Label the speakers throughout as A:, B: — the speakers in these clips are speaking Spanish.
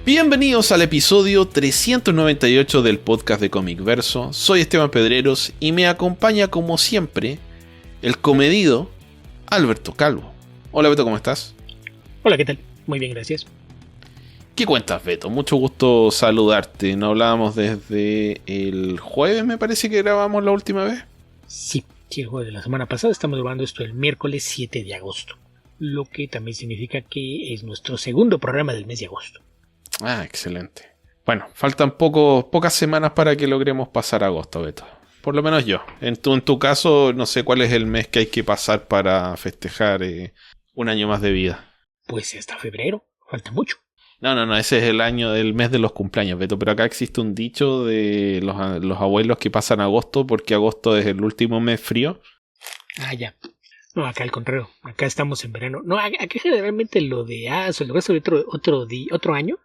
A: Bienvenidos al episodio 398 del podcast de Comic Verso. Soy Esteban Pedreros y me acompaña como siempre el comedido Alberto Calvo. Hola Beto, ¿cómo estás?
B: Hola, ¿qué tal? Muy bien, gracias.
A: ¿Qué cuentas, Beto? Mucho gusto saludarte. No hablábamos desde el jueves, me parece que grabamos la última vez.
B: Sí, el jueves de la semana pasada. Estamos grabando esto el miércoles 7 de agosto. Lo que también significa que es nuestro segundo programa del mes de agosto.
A: Ah, excelente. Bueno, faltan pocas semanas para que logremos pasar agosto, Beto. Por lo menos yo. En tu caso, no sé cuál es el mes que hay que pasar para festejar un año más de vida.
B: Pues hasta febrero. Falta mucho.
A: No, ese es el mes de los cumpleaños, Beto. Pero acá existe un dicho de los abuelos que pasan agosto porque agosto es el último mes frío.
B: Ah, ya. No, acá al contrario. Acá estamos en verano. No, acá generalmente lo de el resto de otro año,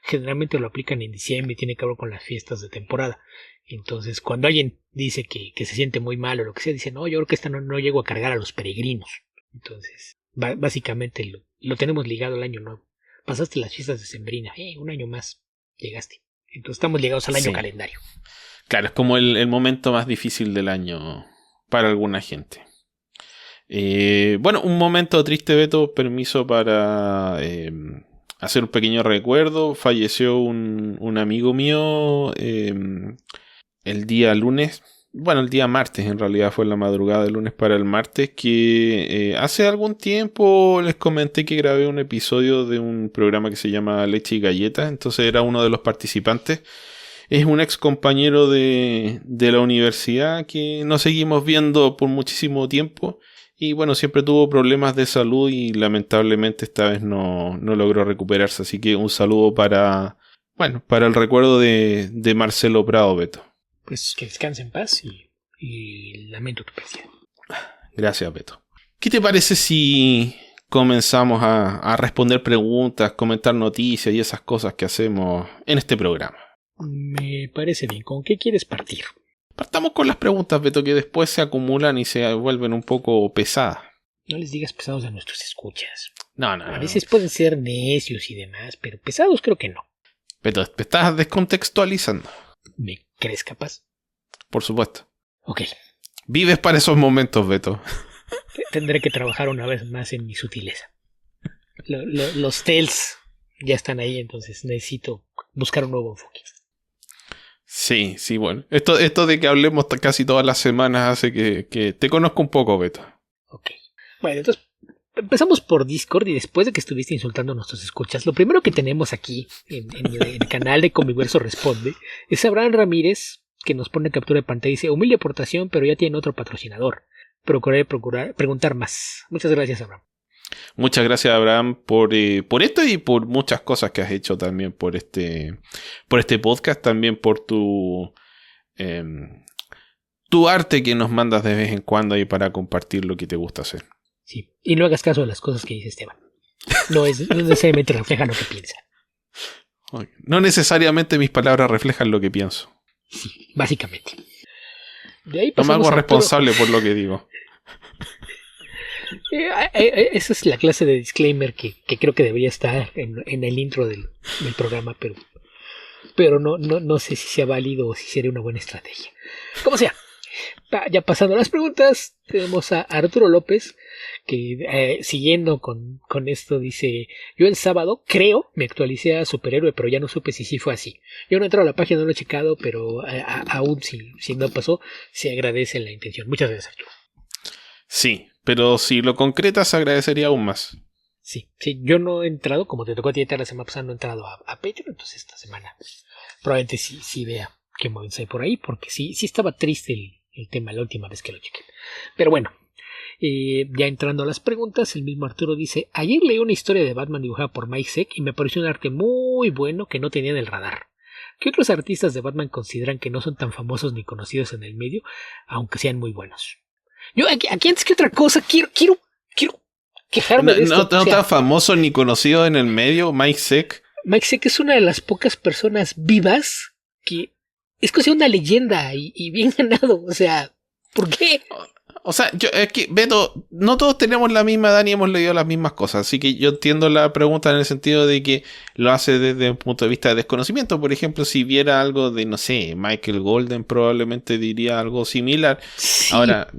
B: generalmente lo aplican en diciembre y tiene que ver con las fiestas de temporada. Entonces, cuando alguien dice que se siente muy mal o lo que sea, dice, no, yo creo que esta no llego a cargar a los peregrinos. Entonces, básicamente lo tenemos ligado al año nuevo. Pasaste las fiestas decembrinas, un año más llegaste. Entonces estamos ligados al año calendario.
A: Claro, es como el momento más difícil del año para alguna gente. Bueno, un momento triste, Beto, permiso para hacer un pequeño recuerdo. Falleció un amigo mío el día lunes. Bueno, el día martes, en realidad fue la madrugada del lunes para el martes, que hace algún tiempo les comenté que grabé un episodio de un programa que se llama Leche y Galletas, entonces era uno de los participantes. Es un ex compañero de la universidad que nos seguimos viendo por muchísimo tiempo y bueno, siempre tuvo problemas de salud y lamentablemente esta vez no logró recuperarse, así que un saludo para el recuerdo de Marcelo Prado, Beto.
B: Pues que descanse en paz y lamento tu pérdida.
A: Gracias, Beto. ¿Qué te parece si comenzamos a responder preguntas, comentar noticias y esas cosas que hacemos en este programa?
B: Me parece bien. ¿Con qué quieres partir?
A: Partamos con las preguntas, Beto, que después se acumulan y se vuelven un poco pesadas.
B: No les digas pesados a nuestros escuchas.
A: No.
B: A veces pueden ser necios y demás, pero pesados creo que no.
A: Beto, te estás descontextualizando.
B: ¿Me crees capaz?
A: Por supuesto.
B: Ok.
A: Vives para esos momentos, Beto.
B: Tendré que trabajar una vez más en mi sutileza. Los tells ya están ahí, entonces necesito buscar un nuevo enfoque.
A: Sí, bueno. Esto de que hablemos casi todas las semanas hace que te conozco un poco, Beto.
B: Ok. Bueno, entonces empezamos por Discord y después de que estuviste insultando a nuestros escuchas, lo primero que tenemos aquí en el canal de Comiverso Responde es Abraham Ramírez, que nos pone captura de pantalla y dice, humilde aportación, pero ya tiene otro patrocinador. Procuraré preguntar más. Muchas gracias, Abraham.
A: Muchas gracias, Abraham, por esto y por muchas cosas que has hecho también por este podcast, también por tu arte que nos mandas de vez en cuando ahí para compartir lo que te gusta hacer.
B: Sí, y no hagas caso de las cosas que dice Esteban. No necesariamente refleja lo que piensa.
A: No necesariamente mis palabras reflejan lo que pienso.
B: Sí, básicamente. De ahí
A: no me hago responsable por lo que digo.
B: Esa es la clase de disclaimer que creo que debería estar en el intro del programa, pero no sé si sea válido o si sería una buena estrategia. Como sea, ya pasando a las preguntas, tenemos a Arturo López, que siguiendo con esto dice, yo el sábado creo me actualicé a superhéroe, pero ya no supe si sí fue así. Yo no he entrado a la página, no lo he checado, pero aún si no pasó, se agradece la intención. Muchas gracias, Arturo.
A: Sí, pero si lo concretas agradecería aún más.
B: Sí, yo no he entrado, como te tocó a ti la semana pasada, no he entrado a Patreon, entonces esta semana probablemente sí vea qué movimientos hay por ahí, porque sí estaba triste el tema la última vez que lo chequé. Pero bueno, ya entrando a las preguntas, el mismo Arturo dice, ayer leí una historia de Batman dibujada por Mike Zeck y me pareció un arte muy bueno que no tenía en el radar. ¿Qué otros artistas de Batman consideran que no son tan famosos ni conocidos en el medio, aunque sean muy buenos? Yo aquí antes que otra cosa quiero quejarme de esto.
A: No tan famoso ni conocido en el medio, Mike Zeck.
B: Mike Zeck es una de las pocas personas vivas que es considerada una leyenda y bien ganado. O sea, ¿por qué?
A: O sea, es que, Beto, no todos tenemos la misma edad ni hemos leído las mismas cosas, así que yo entiendo la pregunta en el sentido de que lo hace desde un punto de vista de desconocimiento. Por ejemplo, si viera algo de, no sé, Michael Golden, probablemente diría algo similar.
B: Sí,
A: Ahora,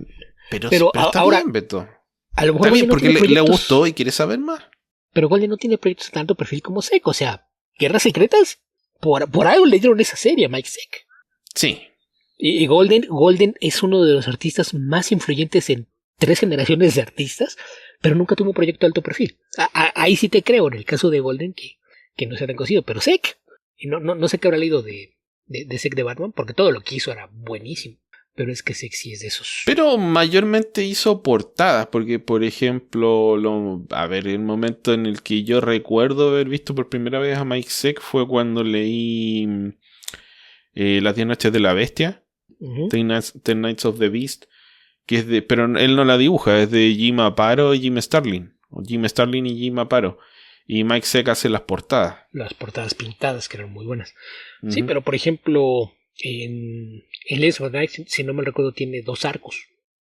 A: pero está
B: ahora,
A: bien, Beto.
B: a lo mejor
A: Está bien,
B: Golden no
A: porque
B: tiene
A: le
B: proyectos,
A: gustó y quiere saber más.
B: pero Golden no tiene proyectos de tanto perfil como Sek. O sea, Guerras Secretas, por algo le dieron esa serie a Mike Sek.
A: Sí.
B: Y Golden es uno de los artistas más influyentes en 3 generaciones de artistas, pero nunca tuvo un proyecto de alto perfil. Ahí sí te creo, en el caso de Golden, que no se tan conocido, pero Sek, y no sé qué habrá leído de Sek de Batman, porque todo lo que hizo era buenísimo, pero es que Sek sí es de esos.
A: Pero mayormente hizo portadas, porque por ejemplo, el momento en el que yo recuerdo haber visto por primera vez a Mike Zeck fue cuando leí Las 10 noches de la bestia,
B: Uh-huh.
A: 10 Nights of the Beast, que es pero él no la dibuja, es de Jim Aparo y Jim Starlin, o Jim Starlin y Jim Aparo, y Mike Zeck hace las portadas.
B: Las portadas pintadas, que eran muy buenas.
A: Uh-huh.
B: Sí, pero por ejemplo, en Legends of the Dark Knight, si no me recuerdo, tiene 2 arcos.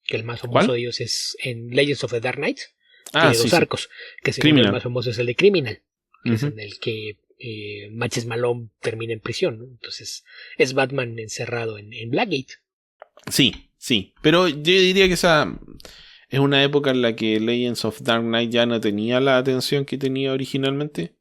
B: Que el más famoso
A: ¿Cuál?
B: de ellos es en Legends of the Dark Knight.
A: Ah,
B: Tiene
A: sí,
B: 2 arcos. Que según el más famoso es el de Criminal. Que
A: Uh-huh.
B: es en el que Matches Malone termina en prisión, ¿no? Entonces es Batman encerrado en Blackgate.
A: Sí. Pero yo diría que esa es una época en la que Legends of Dark Knight ya no tenía la atención que tenía originalmente.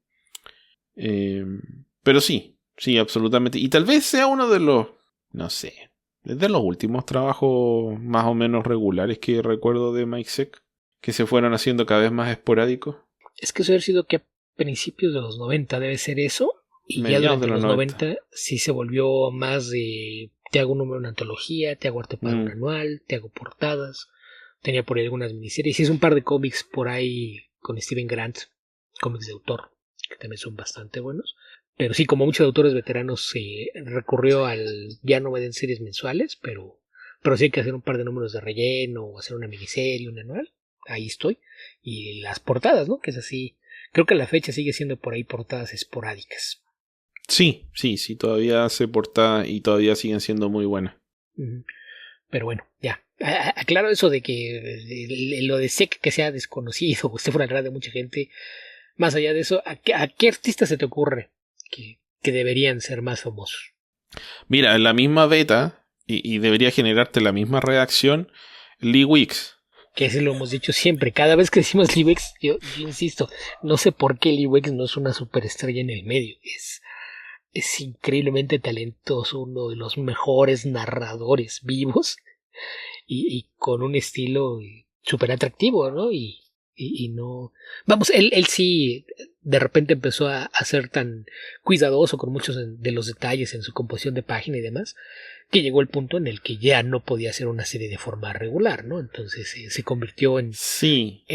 A: Pero sí, absolutamente. Y tal vez sea uno de los, no sé, de los últimos trabajos más o menos regulares que recuerdo de Mike Zeck, que se fueron haciendo cada vez más esporádicos.
B: Es que eso debe sido que a principios de los 90 debe ser eso. Y ya
A: Mediados
B: durante
A: de
B: los
A: 90.
B: 90 sí se volvió más de te hago un número en antología, te hago arte para un anual, te hago portadas. Tenía por ahí algunas miniseries. Y es un par de cómics por ahí con Steven Grant, cómics de autor, que también son bastante buenos. Pero sí, como muchos autores veteranos, se recurrió al ya no me den series mensuales, pero sí hay que hacer un par de números de relleno o hacer una miniserie, un anual. Ahí estoy. Y las portadas, ¿no? Que es así. Creo que a la fecha sigue siendo por ahí portadas esporádicas.
A: Sí, todavía hace portadas y todavía siguen siendo muy buenas.
B: Pero bueno, ya. Aclaro eso de que lo de Sek que sea desconocido o esté fuera de mucha gente. Más allá de eso, ¿a qué artista se te ocurre que deberían ser más famosos?
A: Mira, en la misma beta, y debería generarte la misma reacción, Lee Wicks.
B: Que eso lo hemos dicho siempre. Cada vez que decimos Lee Wicks, yo insisto, no sé por qué Lee Wicks no es una superestrella en el medio. Es increíblemente talentoso, uno de los mejores narradores vivos y con un estilo súper atractivo, ¿no? Y no... Vamos, él sí de repente empezó a ser tan cuidadoso con muchos de los detalles en su composición de página y demás, que llegó el punto en el que ya no podía hacer una serie de forma regular, ¿no? Entonces se convirtió en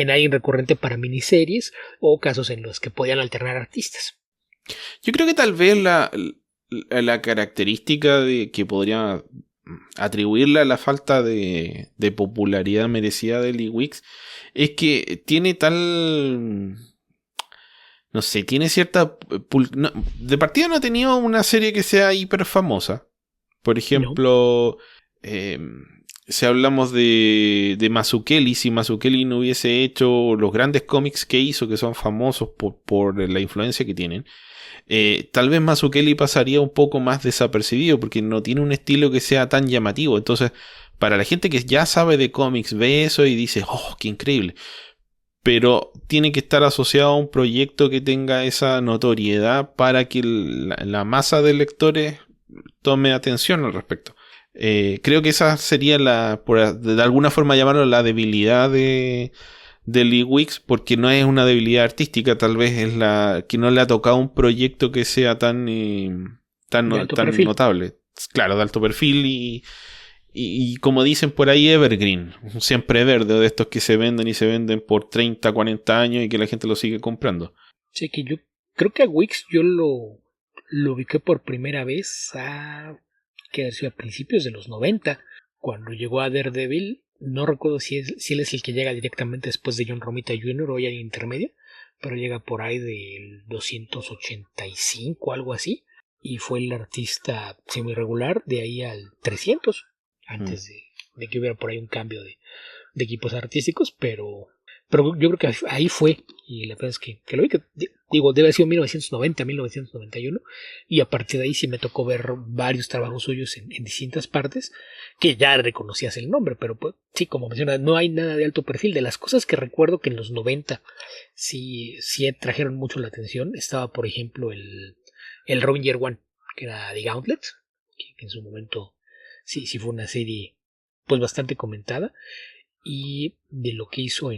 B: alguien recurrente para miniseries o casos en los que podían alternar artistas.
A: Yo creo que tal vez la característica de que podría atribuirle a la falta de popularidad merecida de Lee Wicks es que tiene tal... No sé, tiene cierta... de partida no ha tenido una serie que sea hiper famosa. Por ejemplo, si hablamos de Mazzucchelli, si Mazzucchelli no hubiese hecho los grandes cómics que hizo, que son famosos por la influencia que tienen, tal vez Mazzucchelli pasaría un poco más desapercibido porque no tiene un estilo que sea tan llamativo. Entonces, para la gente que ya sabe de cómics, ve eso y dice, ¡oh, qué increíble! Pero tiene que estar asociado a un proyecto que tenga esa notoriedad para que la masa de lectores tome atención al respecto. Creo que esa sería de alguna forma llamarlo la debilidad de Lee Wicks, porque no es una debilidad artística, tal vez es que no le ha tocado un proyecto que sea tan notable. Claro, de alto perfil y como dicen por ahí, evergreen, siempre verde, de estos que se venden por 30, 40 años y que la gente lo sigue comprando.
B: Sí, que yo creo que a Wicks yo lo ubiqué por primera vez a principios de los 90, cuando llegó a Daredevil. No recuerdo si él es el que llega directamente después de John Romita Jr. o hay alguien intermedio, pero llega por ahí del 285, algo así, y fue el artista semi-regular de ahí al 300, antes de que hubiera por ahí un cambio de equipos artísticos, pero yo creo que ahí fue, y la verdad es que lo vi, que digo, debe haber sido 1990, 1991, y a partir de ahí sí me tocó ver varios trabajos suyos en distintas partes, que ya reconocías el nombre, pero pues, sí, como mencionas, no hay nada de alto perfil. De las cosas que recuerdo que en los 90 sí trajeron mucho la atención, estaba por ejemplo el Robin Year One, que era The Gauntlet, que en su momento sí fue una serie pues bastante comentada, y de lo que hizo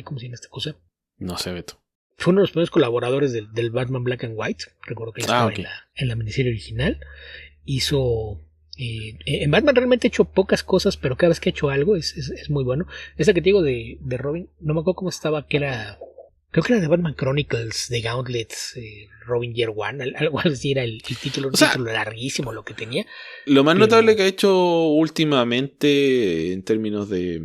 B: ¿cómo se llama esta cosa?
A: No sé, Beto.
B: Fue uno de los primeros colaboradores del Batman Black and White. Recuerdo que él estaba
A: okay.
B: en la miniserie original. Hizo... en Batman realmente ha hecho pocas cosas, pero cada vez que ha hecho algo es muy bueno. Esa que te digo de Robin, no me acuerdo cómo estaba, que era... Creo que era de Batman Chronicles, de Gauntlets, Robin Year One, algo así era el título, un título larguísimo lo que tenía.
A: Lo más notable que ha hecho últimamente en términos de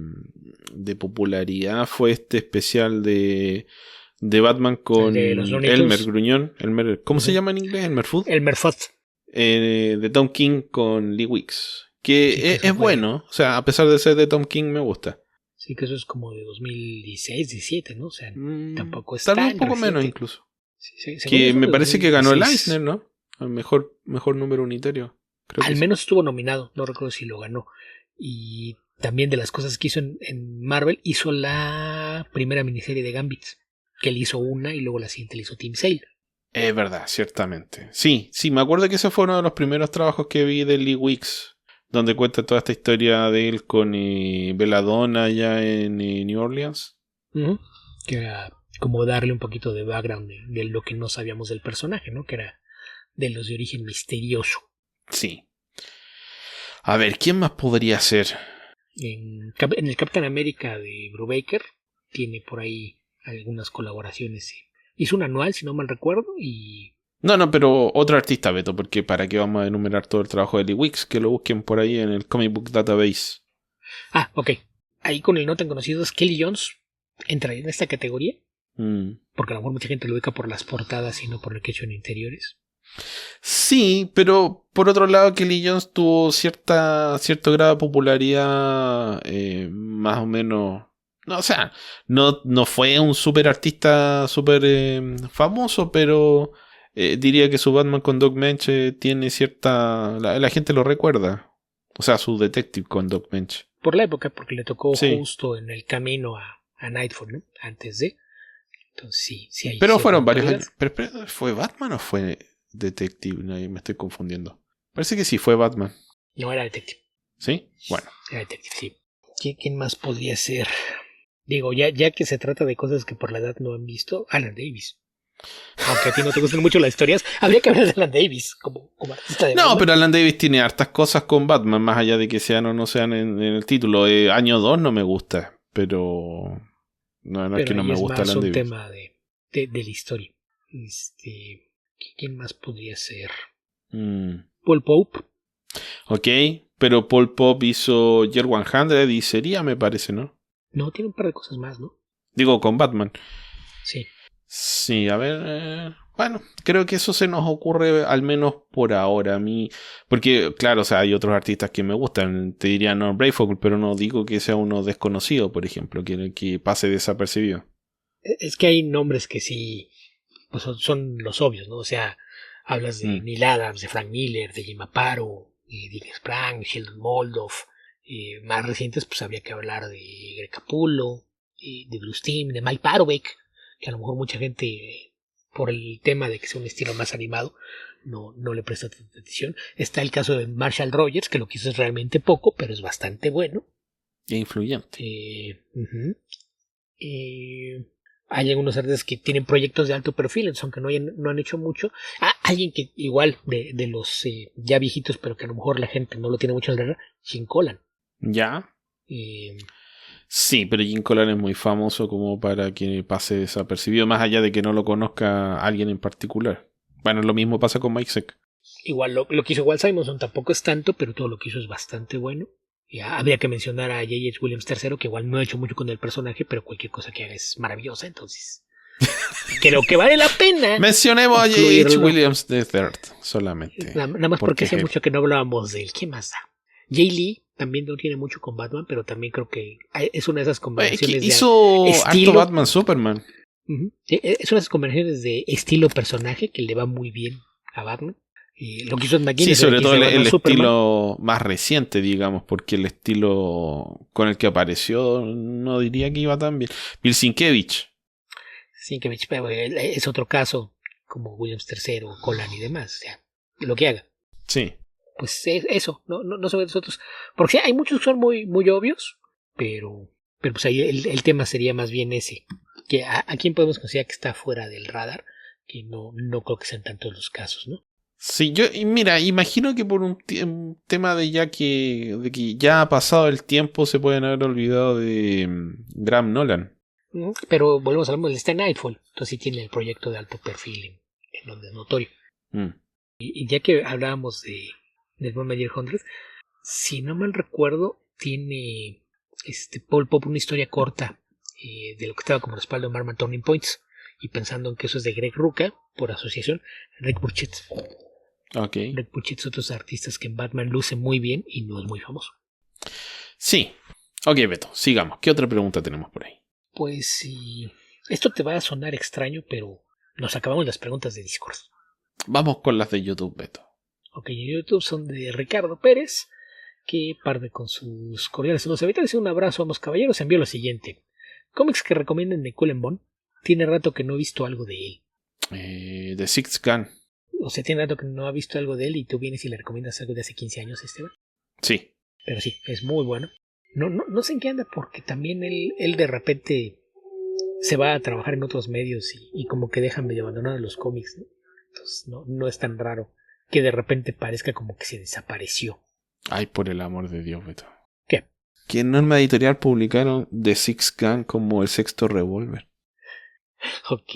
A: popularidad fue este especial de Batman con Elmer Gruñón. ¿Cómo se llama en inglés? ¿Elmer Fudd?
B: Elmer Fudd.
A: De Tom King con Lee Weeks. Que es bueno, o sea, a pesar de ser de Tom King, me gusta.
B: Sí, que eso es como de 2016, 17, ¿no? O sea, tampoco es
A: tal
B: tan
A: vez un poco
B: reciente.
A: menos incluso.
B: Sí,
A: que me parece
B: 2016.
A: que ganó el Eisner, ¿no? El mejor número unitario. Creo
B: Al menos estuvo nominado, no recuerdo si lo ganó. Y también de las cosas que hizo en Marvel, hizo la primera miniserie de Gambit, que él hizo una y luego la siguiente le hizo Team Sale.
A: Es verdad, ciertamente. Sí, me acuerdo que ese fue uno de los primeros trabajos que vi de Lee Weeks, donde cuenta toda esta historia de él con Belladonna allá en New Orleans.
B: Que era como darle un poquito de background de lo que no sabíamos del personaje, ¿no? Que era de los de origen misterioso.
A: Sí. A ver, ¿quién más podría ser?
B: En el Captain America de Brubaker tiene por ahí algunas colaboraciones. Hizo un anual, si no mal recuerdo, y...
A: No, pero otro artista, Beto, porque para qué vamos a enumerar todo el trabajo de Lee Weeks, que lo busquen por ahí en el Comic Book Database.
B: Ah, ok. Ahí con el no tan conocido es Kelly Jones. ¿Entra en esta categoría? Porque a lo mejor mucha gente lo ubica por las portadas y no por lo que ha hecho en interiores.
A: Sí, pero por otro lado Kelly Jones tuvo cierto grado de popularidad más o menos... No, o sea, no fue un super artista super famoso, pero diría que su Batman con Doc Mensch tiene cierta... La gente lo recuerda. O sea, su Detective con Doc Mensch.
B: Por la época, porque le tocó justo en el camino a Nightfall, ¿no? Antes de... Entonces sí hay...
A: Pero fueron varios años. ¿Pero fue Batman o fue Detective? No, me estoy confundiendo. Parece que sí, fue Batman.
B: No, era Detective.
A: ¿Sí? Bueno.
B: Era Detective, sí. ¿Quién más podría ser? Digo, ya que se trata de cosas que por la edad no han visto, Alan Davis. Aunque a ti no te gustan mucho las historias, habría que hablar de Alan Davis como artista de Batman.
A: No, pero Alan Davis tiene hartas cosas con Batman, más allá de que sean o no sean en el título. Año 2 no me gusta, pero... No es que no me gusta Alan Davis.
B: Es un tema de la historia. ¿Quién más podría ser? Paul Pope.
A: Ok, pero Paul Pope hizo Year 100 y sería, me parece, ¿no?
B: No, tiene un par de cosas más, ¿no?
A: Digo, con Batman.
B: Sí.
A: Sí, a ver... bueno, creo que eso se nos ocurre al menos por ahora a mí. Porque, claro, o sea, hay otros artistas que me gustan. Te diría Norm Brayfogle, pero no digo que sea uno desconocido, por ejemplo, que pase desapercibido.
B: Es que hay nombres que sí pues son los obvios, ¿no? O sea, hablas de Neil Adams, de Frank Miller, de Jim Aparo, de Dick Sprang, Sheldon Moldoff. Más recientes, pues habría que hablar de Greg Capullo, de Bruce Timm, de Mike Parobeck, que a lo mejor mucha gente, por el tema de que sea un estilo más animado, no le presta tanta atención. Está el caso de Marshall Rogers, que lo que hizo es realmente poco, pero es bastante bueno.
A: E influyente.
B: Hay algunos artistas que tienen proyectos de alto perfil, aunque no han hecho mucho. Alguien que igual de los ya viejitos, pero que a lo mejor la gente no lo tiene mucho en el radar, Jim Collan.
A: ¿Ya? Sí, pero Jim Collan es muy famoso como para que pase desapercibido, más allá de que no lo conozca alguien en particular. Bueno, lo mismo pasa con Mike Zeck.
B: Igual lo que hizo Walt Simonson tampoco es tanto, pero todo lo que hizo es bastante bueno. Habría que mencionar a J.H. Williams III, que igual no ha hecho mucho con el personaje, pero cualquier cosa que haga es maravillosa, entonces creo que vale la pena.
A: Mencionemos a J.H. Williams III solamente.
B: Nada más porque hace mucho que no hablábamos de él. ¿Qué más da? Jay Lee, también no tiene mucho con Batman, pero también creo que es una de esas
A: Es que
B: combinaciones de
A: hizo
B: estilo.
A: harto Batman Superman.
B: Ujú. Es una de esas combinaciones de estilo personaje que le va muy bien a Batman. Y lo que hizo
A: Sí,
B: McGuinness
A: sobre
B: aquí
A: todo
B: de
A: el
B: Batman Superman.
A: estilo más reciente, digamos, porque el estilo con el que apareció no diría que iba tan bien. Bill Sienkiewicz.
B: Sí, que es otro caso, como Williams III, Colan y demás. O sea, lo que haga.
A: Sí.
B: Pues eso, no sobre nosotros. Porque sí, hay muchos que son muy, muy obvios, pero pues ahí el tema sería más bien ese. Que a quién podemos considerar que está fuera del radar, que no creo que sean tantos los casos, ¿no?
A: Sí, y mira, imagino que por un tema de que ya ha pasado el tiempo se pueden haber olvidado de Graham Nolan.
B: Pero volvemos a hablar, está en Nightfall, entonces sí tiene el proyecto de alto perfil en donde es notorio.
A: Mm.
B: Y ya que hablábamos del Batman Year 100, si no mal recuerdo, tiene Paul Pop una historia corta de lo que estaba como respaldo en Marvel Turning Points. Y pensando en que eso es de Greg Rucka, por asociación, Rick Burchett.
A: Ok.
B: Rick Burchett es otros artistas que en Batman luce muy bien y no es muy famoso.
A: Sí. Ok, Beto, sigamos. ¿Qué otra pregunta tenemos por ahí?
B: Pues sí. Esto te va a sonar extraño, pero nos acabamos las preguntas de Discord.
A: Vamos con las de YouTube, Beto.
B: Ok, en YouTube son de Ricardo Pérez, que parte con sus cordiales saludos habituales. Un abrazo a ambos caballeros. Envió lo siguiente: cómics que recomienden de Cullen Bunn. Tiene rato que no he visto algo de él.
A: The Sixth Gun.
B: O sea, tiene rato que no ha visto algo de él y tú vienes y le recomiendas algo de hace 15 años, Esteban.
A: Sí.
B: Pero sí, es muy bueno. No sé en qué anda, porque también él de repente se va a trabajar en otros medios y como que deja medio abandonados los cómics, ¿no? Entonces no es tan raro que de repente parezca como que se desapareció.
A: Ay, por el amor de Dios, Beto.
B: ¿Qué?
A: Que en Norma Editorial publicaron The Sixth Gun como el sexto revólver.
B: Ok.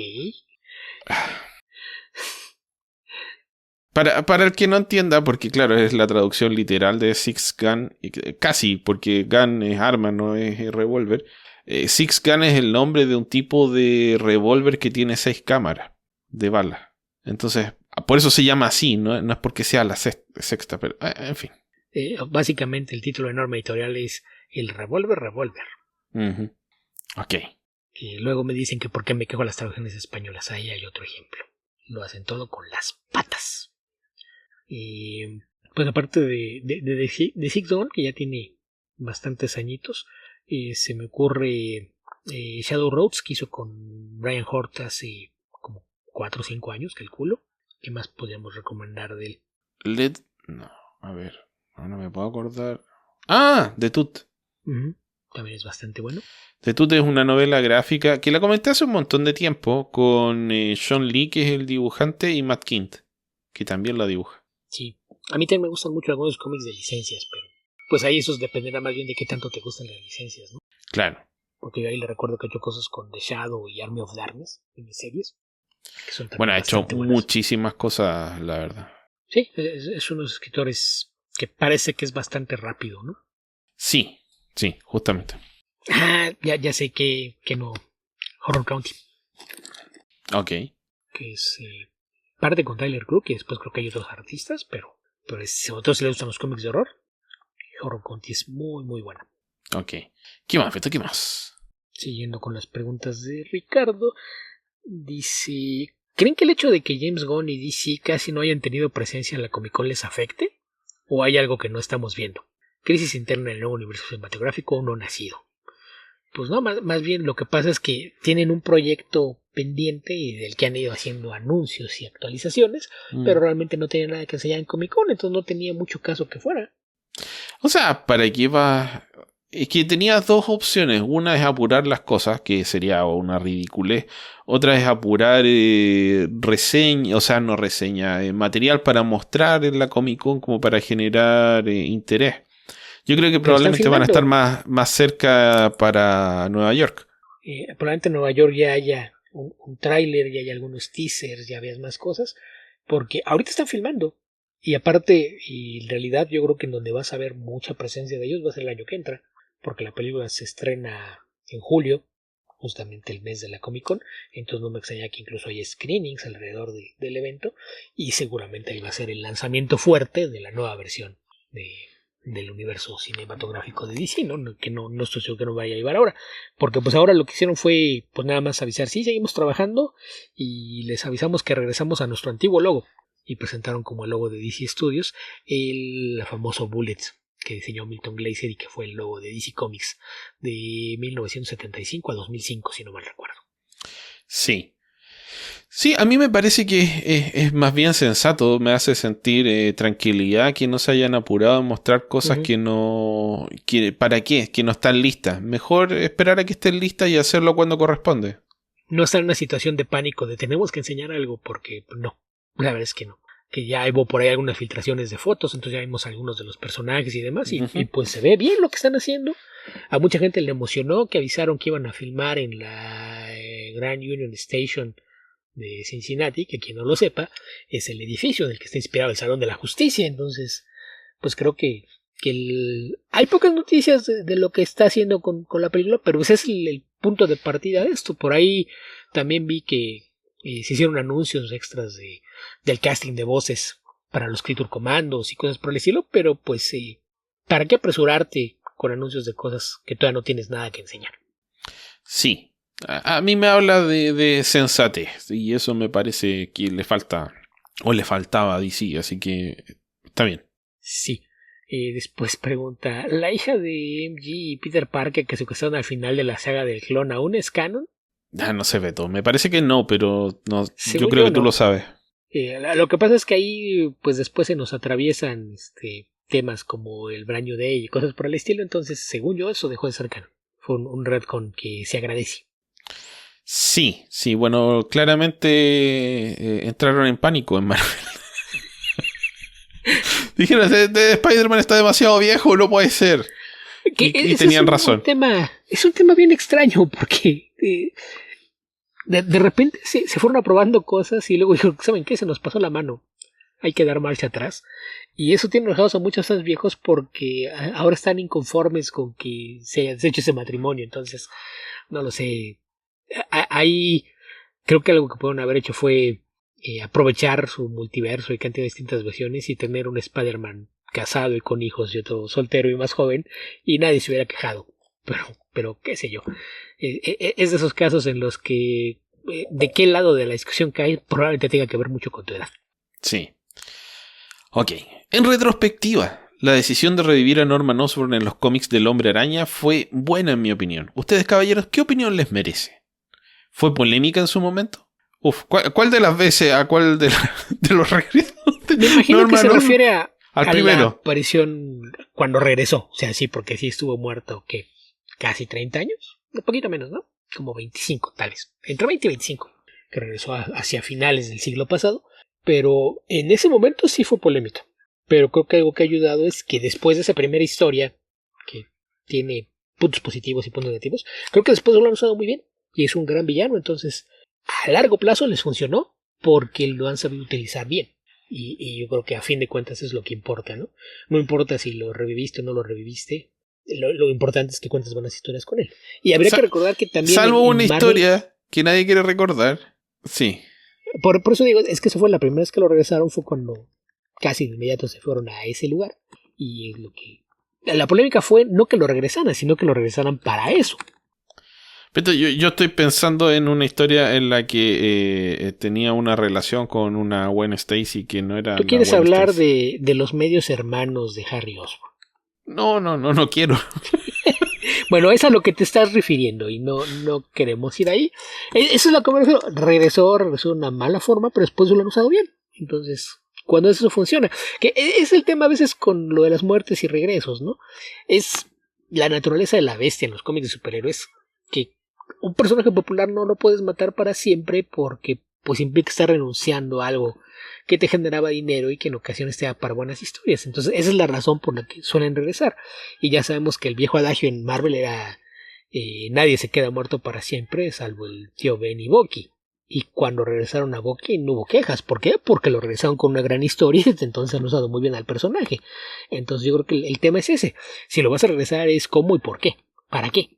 A: Para el que no entienda, porque claro, es la traducción literal de Sixth Gun, casi, porque gun es arma, no es revólver. Sixth Gun es el nombre de un tipo de revólver que tiene 6 cámaras de bala. Entonces, por eso se llama así, no es porque sea la sexta, pero en fin.
B: Básicamente el título de Norma Editorial es El Revólver.
A: Uh-huh. Ok.
B: Que luego me dicen que por qué me quejo a las traducciones españolas. Ahí hay otro ejemplo. Lo hacen todo con las patas. Y pues aparte de Six Dawn, que ya tiene bastantes añitos, se me ocurre Shadow Roads, que hizo con Brian Hort hace como 4 o 5 años, calculo. ¿Qué más podríamos recomendar de él?
A: No, a ver, no me puedo acordar. Ah, The Tooth.
B: También es bastante bueno.
A: The Tooth es una novela gráfica que la comenté hace un montón de tiempo con Sean Lee, que es el dibujante, y Matt Kindt, que también la dibuja.
B: Sí, a mí también me gustan mucho algunos cómics de licencias, pero pues ahí eso dependerá más bien de qué tanto te gustan las licencias, ¿no?
A: Claro.
B: Porque yo ahí le recuerdo que ha hecho cosas con The Shadow y Army of Darkness en mis series. Que son
A: Bueno, ha hecho
B: buenas.
A: muchísimas cosas, la verdad.
B: Sí, es uno de los escritores que parece que es bastante rápido, ¿no?
A: Sí, justamente.
B: Ah, ya sé que no. Horror County.
A: Ok.
B: Que es parte con Tyler Crook y después creo que hay otros artistas, pero sobre todo si le gustan los cómics de horror, Horror County es muy, muy buena.
A: Ok. ¿Qué más, Beto? ¿Qué más?
B: Siguiendo con las preguntas de Ricardo, dice: ¿creen que el hecho de que James Gunn y DC casi no hayan tenido presencia en la Comic Con les afecte? ¿O hay algo que no estamos viendo? ¿Crisis interna en el nuevo universo cinematográfico o no nacido? Pues no, más bien lo que pasa es que tienen un proyecto pendiente y del que han ido haciendo anuncios y actualizaciones, pero realmente no tenía nada que enseñar en Comic Con, entonces no tenía mucho caso que fuera.
A: O sea, ¿para qué va? Es que tenías dos opciones. Una es apurar las cosas, que sería una ridiculez. Otra es apurar reseña, o sea, no reseña, material para mostrar en la Comic Con como para generar interés. Yo creo que probablemente van a estar más cerca para Nueva York.
B: Probablemente en Nueva York ya haya un tráiler, ya hay algunos teasers, ya veas más cosas, porque ahorita están filmando. Y aparte, y en realidad yo creo que en donde vas a ver mucha presencia de ellos va a ser el año que entra, porque la película se estrena en julio, justamente el mes de la Comic Con, entonces no me extraña que incluso haya screenings alrededor del evento, y seguramente ahí va a ser el lanzamiento fuerte de la nueva versión del universo cinematográfico de DC, ¿no? Que no estoy seguro que no vaya a llevar ahora, porque pues ahora lo que hicieron fue pues nada más avisar, sí, seguimos trabajando y les avisamos que regresamos a nuestro antiguo logo, y presentaron como el logo de DC Studios el famoso Bullet que diseñó Milton Glaser y que fue el logo de DC Comics de 1975 a 2005, si no mal recuerdo.
A: Sí. Sí, a mí me parece que es más bien sensato, me hace sentir tranquilidad que no se hayan apurado a mostrar cosas que no... ¿Para qué? Que no están listas. Mejor esperar a que estén listas y hacerlo cuando corresponde.
B: No estar en una situación de pánico de tenemos que enseñar algo porque no, la verdad es que no. Que ya hubo por ahí algunas filtraciones de fotos, entonces ya vimos algunos de los personajes y demás, y pues se ve bien lo que están haciendo. A mucha gente le emocionó que avisaron que iban a filmar en la Grand Union Station de Cincinnati, que quien no lo sepa, es el edificio del que está inspirado el Salón de la Justicia. Entonces, pues creo que hay pocas noticias de lo que está haciendo con la película, pero ese es el punto de partida de esto. Por ahí también vi que se hicieron anuncios extras del casting de voces para los Creature Commandos y cosas por el estilo, pero pues ¿para qué apresurarte con anuncios de cosas que todavía no tienes nada que enseñar?
A: Sí, a mí me habla de sensatez y eso me parece que le falta o le faltaba a DC, así que está bien.
B: Sí. Después pregunta, ¿la hija de MJ y Peter Parker que se secuestraron al final de la saga del clon aún es canon?
A: No sé, Beto, me parece que no, pero no, yo creo que tú
B: no.
A: lo sabes.
B: Lo que pasa es que ahí pues después se nos atraviesan temas como el Brand New Day y cosas por el estilo, entonces según yo eso dejó de ser canon. Fue un retcon que se agradece.
A: Sí, bueno, claramente entraron en pánico en Marvel. Dijeron, Spider-Man está demasiado viejo, no puede ser. Y tenían razón.
B: Es un tema bien extraño porque de repente se fueron aprobando cosas y luego dijeron, ¿saben qué? Se nos pasó la mano. Hay que dar marcha atrás. Y eso tiene enojados a muchos fans viejos porque ahora están inconformes con que se haya hecho ese matrimonio. Entonces, no lo sé. Ahí creo que algo que pudieron haber hecho fue aprovechar su multiverso y cantidad de distintas versiones y tener un Spider-Man casado y con hijos y otro soltero y más joven y nadie se hubiera quejado. Pero qué sé yo. Es de esos casos en los que de qué lado de la discusión cae probablemente tenga que ver mucho con tu edad.
A: Sí. Ok. En retrospectiva, la decisión de revivir a Norman Osborn en los cómics del Hombre Araña fue buena en mi opinión. Ustedes, caballeros, ¿qué opinión les merece? ¿Fue polémica en su momento? ¿Cuál de las veces a cuál de los regresos?
B: Me imagino Norman, que se refiere a
A: primero.
B: La aparición cuando regresó. O sea, sí, porque sí estuvo muerto, ¿qué? Casi 30 años. Un poquito menos, ¿no? Como 25, tal vez. Entre 20 y 25. Que regresó hacia finales del siglo pasado. Pero en ese momento sí fue polémica. Pero creo que algo que ha ayudado es que después de esa primera historia, que tiene puntos positivos y puntos negativos, creo que después lo han usado muy bien. Y es un gran villano, entonces a largo plazo les funcionó porque lo han sabido utilizar bien. Y yo creo que a fin de cuentas es lo que importa, ¿no? No importa si lo reviviste o no lo reviviste. Lo importante es que cuentes buenas historias con él. Y habría que recordar que también...
A: Salvo una Marvel, historia que nadie quiere recordar. Sí.
B: Por eso digo, es que eso fue la primera vez que lo regresaron, fue cuando casi de inmediato se fueron a ese lugar. Y es lo que... La polémica fue no que lo regresaran, sino que lo regresaran para eso.
A: Pero yo estoy pensando en una historia en la que tenía una relación con una Gwen Stacy que no era...
B: ¿Tú quieres hablar de los medios hermanos de Harry Osborn?
A: No quiero.
B: Bueno, es a lo que te estás refiriendo y no queremos ir ahí. Eso es lo que me refiero. Regresó de una mala forma, pero después lo han usado bien. Entonces, cuando eso funciona, que es el tema a veces con lo de las muertes y regresos, ¿no? Es la naturaleza de la bestia en los cómics de superhéroes, que un personaje popular no lo puedes matar para siempre porque pues implica estar renunciando a algo que te generaba dinero y que en ocasiones te da para buenas historias. Entonces esa es la razón por la que suelen regresar. Y ya sabemos que el viejo adagio en Marvel era nadie se queda muerto para siempre salvo el tío Ben y Bucky. Y cuando regresaron a Bucky no hubo quejas. ¿Por qué? Porque lo regresaron con una gran historia y desde entonces han usado muy bien al personaje. Entonces yo creo que el tema es ese. Si lo vas a regresar es cómo y por qué. ¿Para qué?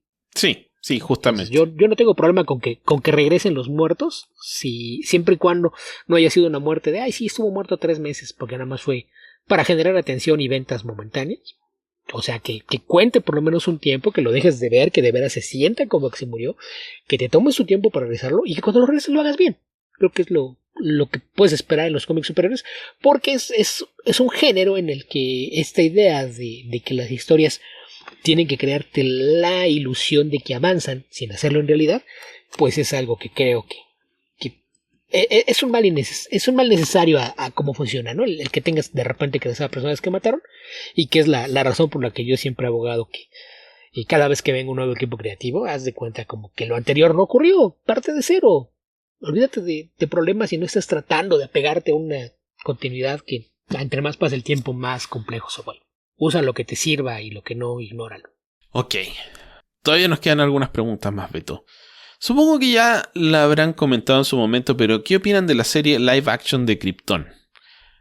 A: Sí, justamente.
B: Entonces, yo no tengo problema con que regresen los muertos, siempre y cuando no haya sido una muerte de, sí, estuvo muerto 3 meses, porque nada más fue para generar atención y ventas momentáneas. O sea, que cuente por lo menos un tiempo, que lo dejes de ver, que de veras se sienta como que se murió, que te tomes su tiempo para realizarlo y que cuando lo realices lo hagas bien. Creo que es lo que puedes esperar en los cómics superhéroes, porque es un género en el que esta idea de que las historias tienen que crearte la ilusión de que avanzan sin hacerlo en realidad, pues es algo que creo que es un mal necesario a cómo funciona, ¿no? El que tengas de repente que a personas que mataron, y que es la razón por la que yo siempre he abogado que y cada vez que venga un nuevo equipo creativo, haz de cuenta como que lo anterior no ocurrió, parte de cero. Olvídate de problemas y no estás tratando de apegarte a una continuidad que entre más pasa el tiempo más complejo se vuelve. Usa lo que te sirva y lo que no, ignóralo.
A: Ok. Todavía nos quedan algunas preguntas más, Beto. Supongo que ya la habrán comentado en su momento, pero ¿qué opinan de la serie live action de Krypton?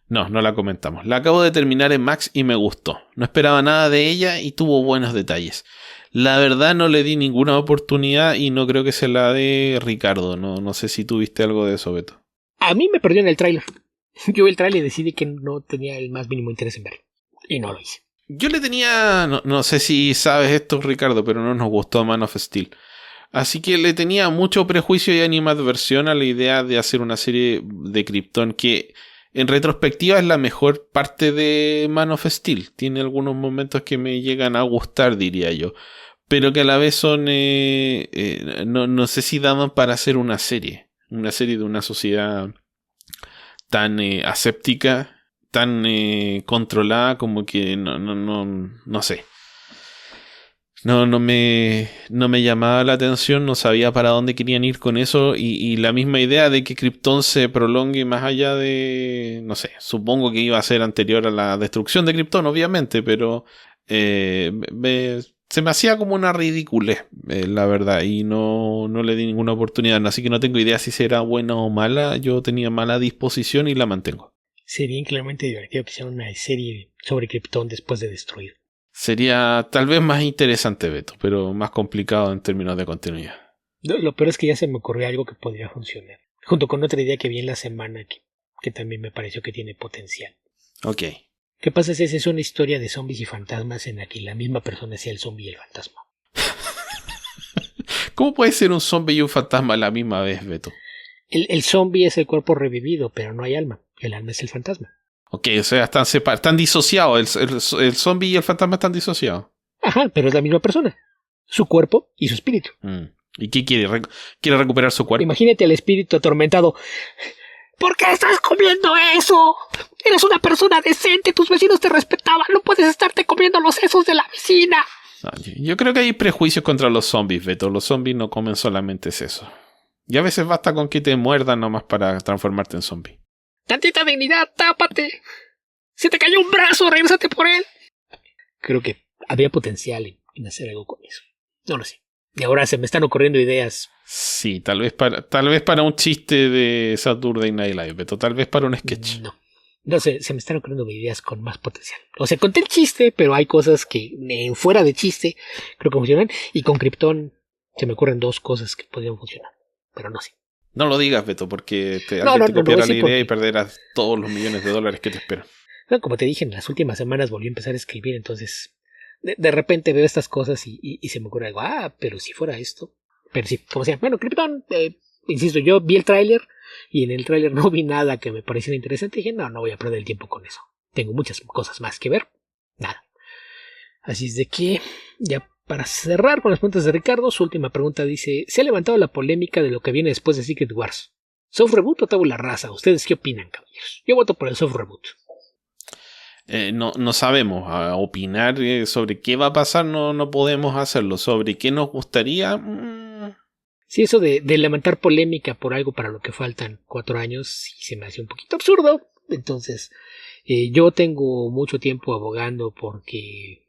A: No la comentamos. La acabo de terminar en Max y me gustó. No esperaba nada de ella y tuvo buenos detalles. La verdad no le di ninguna oportunidad y no creo que se la dé Ricardo. No sé si tuviste algo de eso, Beto.
B: A mí me perdió en el tráiler. Yo vi el tráiler y decidí que no tenía el más mínimo interés en verlo. Y no lo hice.
A: Yo le tenía... No sé si sabes esto, Ricardo, pero no nos gustó Man of Steel. Así que le tenía mucho prejuicio y animadversión a la idea de hacer una serie de Krypton que en retrospectiva es la mejor parte de Man of Steel. Tiene algunos momentos que me llegan a gustar, diría yo. Pero que a la vez son... no sé si daban para hacer una serie. Una serie de una sociedad tan aséptica, tan controlada como que no sé. No me llamaba la atención, no sabía para dónde querían ir con eso y la misma idea de que Krypton se prolongue más allá de, no sé, supongo que iba a ser anterior a la destrucción de Krypton, obviamente, pero se me hacía como una ridiculez, la verdad, y no le di ninguna oportunidad, así que no tengo idea si será buena o mala, yo tenía mala disposición y la mantengo.
B: Sería increíblemente divertido que hicieran una serie sobre Krypton después de destruir.
A: Sería tal vez más interesante, Beto, pero más complicado en términos de continuidad.
B: Lo peor es que ya se me ocurrió algo que podría funcionar. Junto con otra idea que vi en la semana que también me pareció que tiene potencial.
A: Ok.
B: ¿Qué pasa si es una historia de zombies y fantasmas en la que la misma persona sea el zombie y el fantasma?
A: ¿Cómo puede ser un zombie y un fantasma a la misma vez, Beto?
B: El zombie es el cuerpo revivido, pero no hay alma. El alma es el fantasma.
A: Ok, o sea, están disociados. El zombie y el fantasma están disociados.
B: Ajá, pero es la misma persona. Su cuerpo y su espíritu.
A: ¿Y qué quiere? ¿Quiere recuperar su cuerpo?
B: Imagínate al espíritu atormentado. ¿Por qué estás comiendo eso? Eres una persona decente, tus vecinos te respetaban. No puedes estarte comiendo los sesos de la vecina.
A: Yo creo que hay prejuicios contra los zombies, Beto. Los zombies no comen solamente sesos. Y a veces basta con que te muerdan nomás para transformarte en zombie.
B: Tantita dignidad, tápate. Se te cayó un brazo, regrésate por él. Creo que había potencial en hacer algo con eso. No lo sé. Y ahora se me están ocurriendo ideas.
A: Sí, tal vez para un chiste de Saturday Night Live, Beto. Tal vez para un sketch.
B: No sé, se me están ocurriendo ideas con más potencial. O sea, conté el chiste, pero hay cosas que fuera de chiste creo que funcionan. Y con Krypton se me ocurren dos cosas que podrían funcionar. Pero no sé.
A: No lo digas, Beto, porque alguien te copiará la idea y perderás todos los millones de dólares que te esperan.
B: No, como te dije, en las últimas semanas volví a empezar a escribir, entonces de repente veo estas cosas y se me ocurre algo. Pero si fuera esto. Pero sí, como sea. Bueno, Krypton, insisto, yo vi el tráiler y en el tráiler no vi nada que me pareciera interesante. Y dije, no voy a perder el tiempo con eso. Tengo muchas cosas más que ver. Nada. Así es de que, ya para cerrar con las preguntas de Ricardo, su última pregunta dice: ¿se ha levantado la polémica de lo que viene después de Secret Wars? ¿Soft reboot o tabula rasa? ¿Ustedes qué opinan, caballeros? Yo voto por el soft reboot.
A: No sabemos. Opinar sobre qué va a pasar no podemos hacerlo. Sobre qué nos gustaría...
B: Sí, eso de levantar polémica por algo para lo que faltan 4 años, sí se me hace un poquito absurdo. Entonces, yo tengo mucho tiempo abogando porque...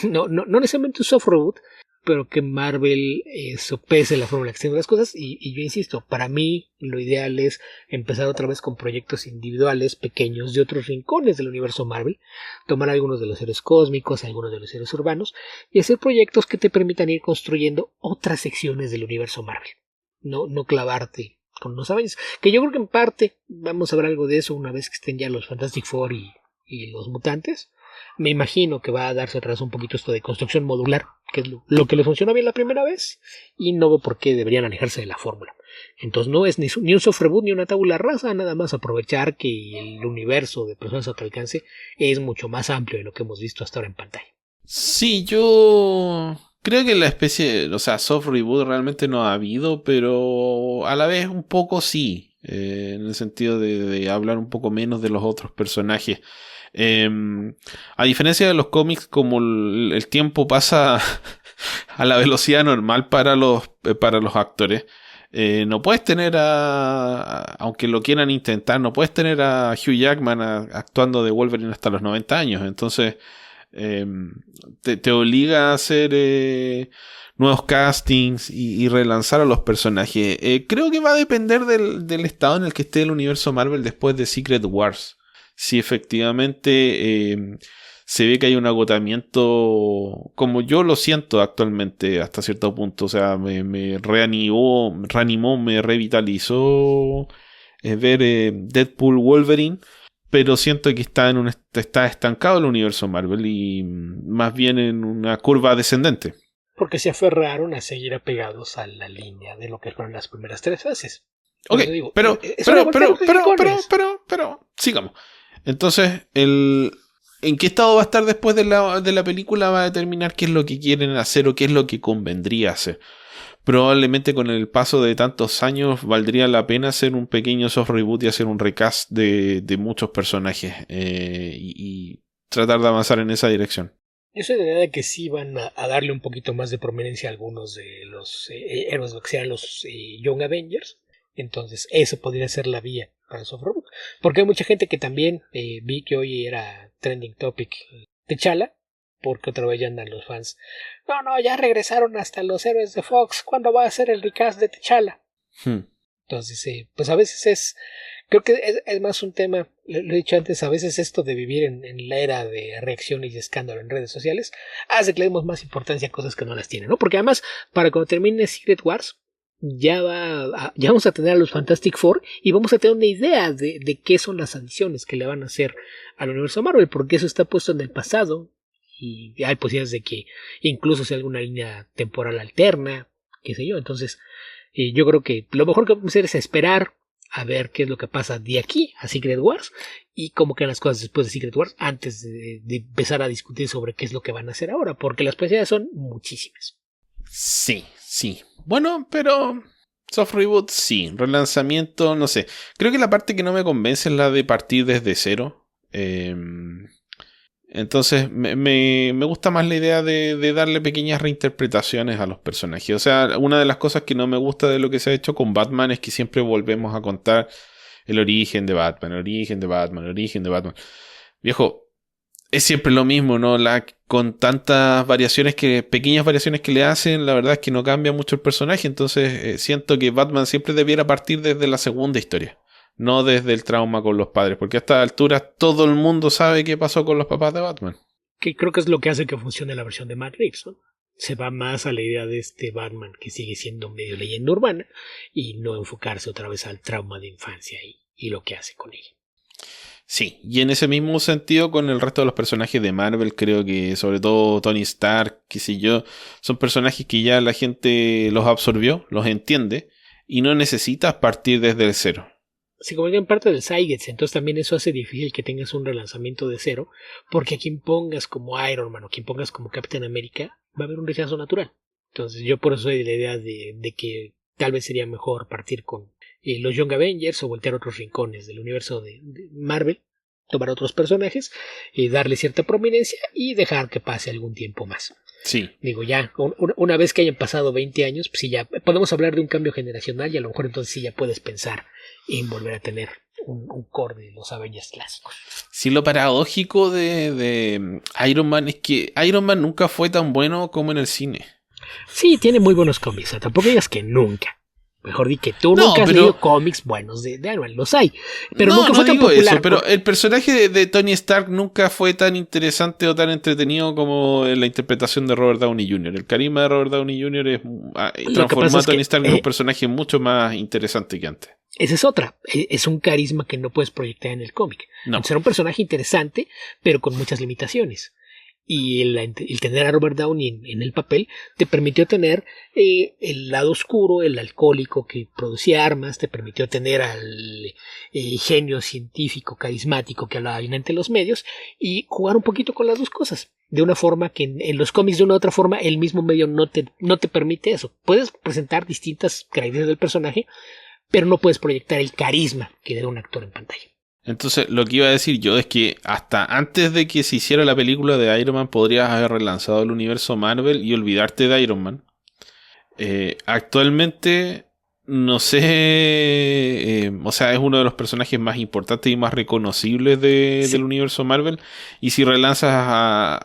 B: No necesariamente un soft reboot, pero que Marvel sopese la forma en la que estén las cosas. Y yo insisto, para mí lo ideal es empezar otra vez con proyectos individuales pequeños de otros rincones del universo Marvel, tomar algunos de los héroes cósmicos, algunos de los héroes urbanos y hacer proyectos que te permitan ir construyendo otras secciones del universo Marvel. No clavarte con los Avengers, que yo creo que en parte vamos a ver algo de eso una vez que estén ya los Fantastic Four y los mutantes. Me imagino que va a darse atrás un poquito esto de construcción modular, que es lo que le funcionó bien la primera vez, y no veo por qué deberían alejarse de la fórmula. Entonces no es ni un soft reboot ni una tabula rasa, nada más aprovechar que el universo de personas a tu alcance es mucho más amplio de lo que hemos visto hasta ahora en pantalla.
A: Sí, yo creo que la especie, o sea, soft reboot realmente no ha habido, pero a la vez un poco sí, en el sentido de hablar un poco menos de los otros personajes. Eh, a diferencia de los cómics, como el tiempo pasa a la velocidad normal para los actores, no puedes tener aunque lo quieran intentar, no puedes tener a Hugh Jackman actuando de Wolverine hasta los 90 años. Entonces te obliga a hacer nuevos castings y relanzar a los personajes. Creo que va a depender del estado en el que esté el universo Marvel después de Secret Wars. Si efectivamente se ve que hay un agotamiento, como yo lo siento actualmente hasta cierto punto. O sea, me reanimó, me revitalizó ver Deadpool Wolverine. Pero siento que está estancado el universo Marvel y más bien en una curva descendente.
B: Porque se aferraron a seguir apegados a la línea de lo que fueron las primeras 3 fases.
A: Ok, pero, sigamos. Entonces, ¿en qué estado va a estar después de la película? Va a determinar qué es lo que quieren hacer o qué es lo que convendría hacer. Probablemente con el paso de tantos años valdría la pena hacer un pequeño soft reboot y hacer un recast de muchos personajes y tratar de avanzar en esa dirección.
B: Yo soy de la idea de que sí van a darle un poquito más de prominencia a algunos de los héroes, lo que sean los Young Avengers. Entonces eso podría ser la vía para el soft reboot. Porque hay mucha gente que también vi que hoy era trending topic T'Challa. Porque otra vez ya andan los fans. No, ya regresaron hasta los héroes de Fox. ¿Cuándo va a ser el recast de T'Challa? Entonces, pues a veces creo que es más un tema, lo he dicho antes, a veces esto de vivir en la era de reacción y escándalo en redes sociales hace que le demos más importancia a cosas que no las tienen, ¿no? Porque además, para cuando termine Secret Wars, ya vamos a tener a los Fantastic Four y vamos a tener una idea de qué son las adiciones que le van a hacer al universo Marvel, porque eso está puesto en el pasado. Y hay posibilidades de que incluso sea alguna línea temporal alterna, qué sé yo. Entonces, yo creo que lo mejor que podemos hacer es esperar a ver qué es lo que pasa de aquí a Secret Wars y cómo quedan las cosas después de Secret Wars antes de empezar a discutir sobre qué es lo que van a hacer ahora, porque las posibilidades son muchísimas.
A: Sí. Bueno, pero soft reboot sí, relanzamiento, no sé. Creo que la parte que no me convence es la de partir desde cero. Entonces me gusta más la idea de darle pequeñas reinterpretaciones a los personajes. O sea, una de las cosas que no me gusta de lo que se ha hecho con Batman es que siempre volvemos a contar el origen de Batman, el origen de Batman, el origen de Batman. Viejo, es siempre lo mismo, ¿no? Con tantas pequeñas variaciones que le hacen, la verdad es que no cambia mucho el personaje. Entonces siento que Batman siempre debiera partir desde la segunda historia. No desde el trauma con los padres, porque a esta altura todo el mundo sabe qué pasó con los papás de Batman.
B: Que creo que es lo que hace que funcione la versión de Matt Reeves, ¿no? Se va más a la idea de este Batman que sigue siendo medio leyenda urbana y no enfocarse otra vez al trauma de infancia y lo que hace con ella.
A: Sí, y en ese mismo sentido con el resto de los personajes de Marvel, creo que sobre todo Tony Stark, qué sé yo, son personajes que ya la gente los absorbió, los entiende y no necesitas partir desde el cero.
B: Se convierten parte del Zeitgeist, entonces también eso hace difícil que tengas un relanzamiento de cero, porque a quien pongas como Iron Man o quien pongas como Captain America va a haber un rechazo natural. Entonces yo por eso soy de la idea de que tal vez sería mejor partir con los Young Avengers o voltear otros rincones del universo de Marvel, tomar otros personajes, darle cierta prominencia y dejar que pase algún tiempo más.
A: Sí.
B: Digo, ya, una vez que hayan pasado 20 años, pues sí, ya podemos hablar de un cambio generacional y a lo mejor entonces sí ya puedes pensar en volver a tener un core de los Avengers clásicos.
A: Sí, lo paradójico de Iron Man es que Iron Man nunca fue tan bueno como en el cine.
B: Sí, tiene muy buenos cómics, tampoco digas que nunca. Mejor di que tú nunca has leído cómics buenos de Iron Man, los hay. Pero nunca fue tan popular.
A: Pero el personaje de Tony Stark nunca fue tan interesante o tan entretenido como la interpretación de Robert Downey Jr. El carisma de Robert Downey Jr. transformó a Tony Stark en un personaje mucho más interesante que antes.
B: Esa es otra. Es un carisma que no puedes proyectar en el cómic.
A: No.
B: Entonces era un personaje interesante, pero con muchas limitaciones. Y el tener a Robert Downey en el papel te permitió tener el lado oscuro, el alcohólico que producía armas, te permitió tener al genio científico carismático que hablaba bien ante los medios y jugar un poquito con las dos cosas. De una forma que en los cómics de una u otra forma el mismo medio no te permite eso. Puedes presentar distintas características del personaje, pero no puedes proyectar el carisma que da un actor en pantalla.
A: Entonces, lo que iba a decir yo es que hasta antes de que se hiciera la película de Iron Man, podrías haber relanzado el universo Marvel y olvidarte de Iron Man. Actualmente, no sé, o sea, es uno de los personajes más importantes y más reconocibles del universo Marvel. Y si relanzas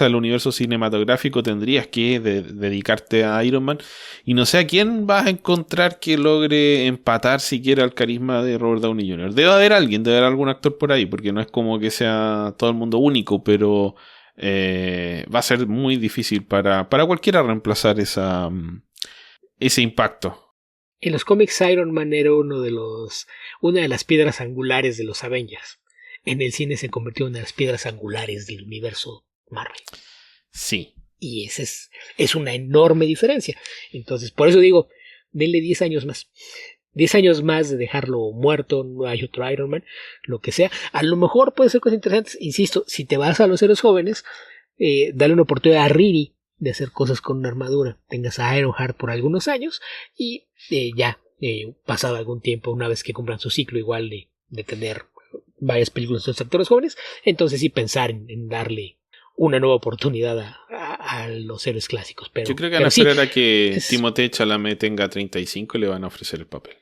A: el universo cinematográfico, tendrías que dedicarte a Iron Man. Y no sé a quién vas a encontrar que logre empatar siquiera el carisma de Robert Downey Jr. Debe haber algún actor por ahí, porque no es como que sea todo el mundo único, pero va a ser muy difícil para cualquiera reemplazar ese impacto.
B: En los cómics Iron Man era una de las piedras angulares de los Avengers. En el cine se convirtió en una de las piedras angulares del universo Marvel.
A: Sí.
B: Y esa es una enorme diferencia. Entonces, por eso digo, denle 10 años más. 10 años más de dejarlo muerto, no hay otro Iron Man, lo que sea. A lo mejor puede ser cosas interesantes. Insisto, si te vas a los héroes jóvenes, dale una oportunidad a Riri de hacer cosas con una armadura. Tengas a Ironheart por algunos años y pasado algún tiempo, una vez que cumplan su ciclo igual de tener varias películas de los actores jóvenes, entonces sí pensar en darle una nueva oportunidad a los héroes clásicos. Pero,
A: yo creo que van a esperar a que Timothée Chalamet tenga 35 y le van a ofrecer el papel.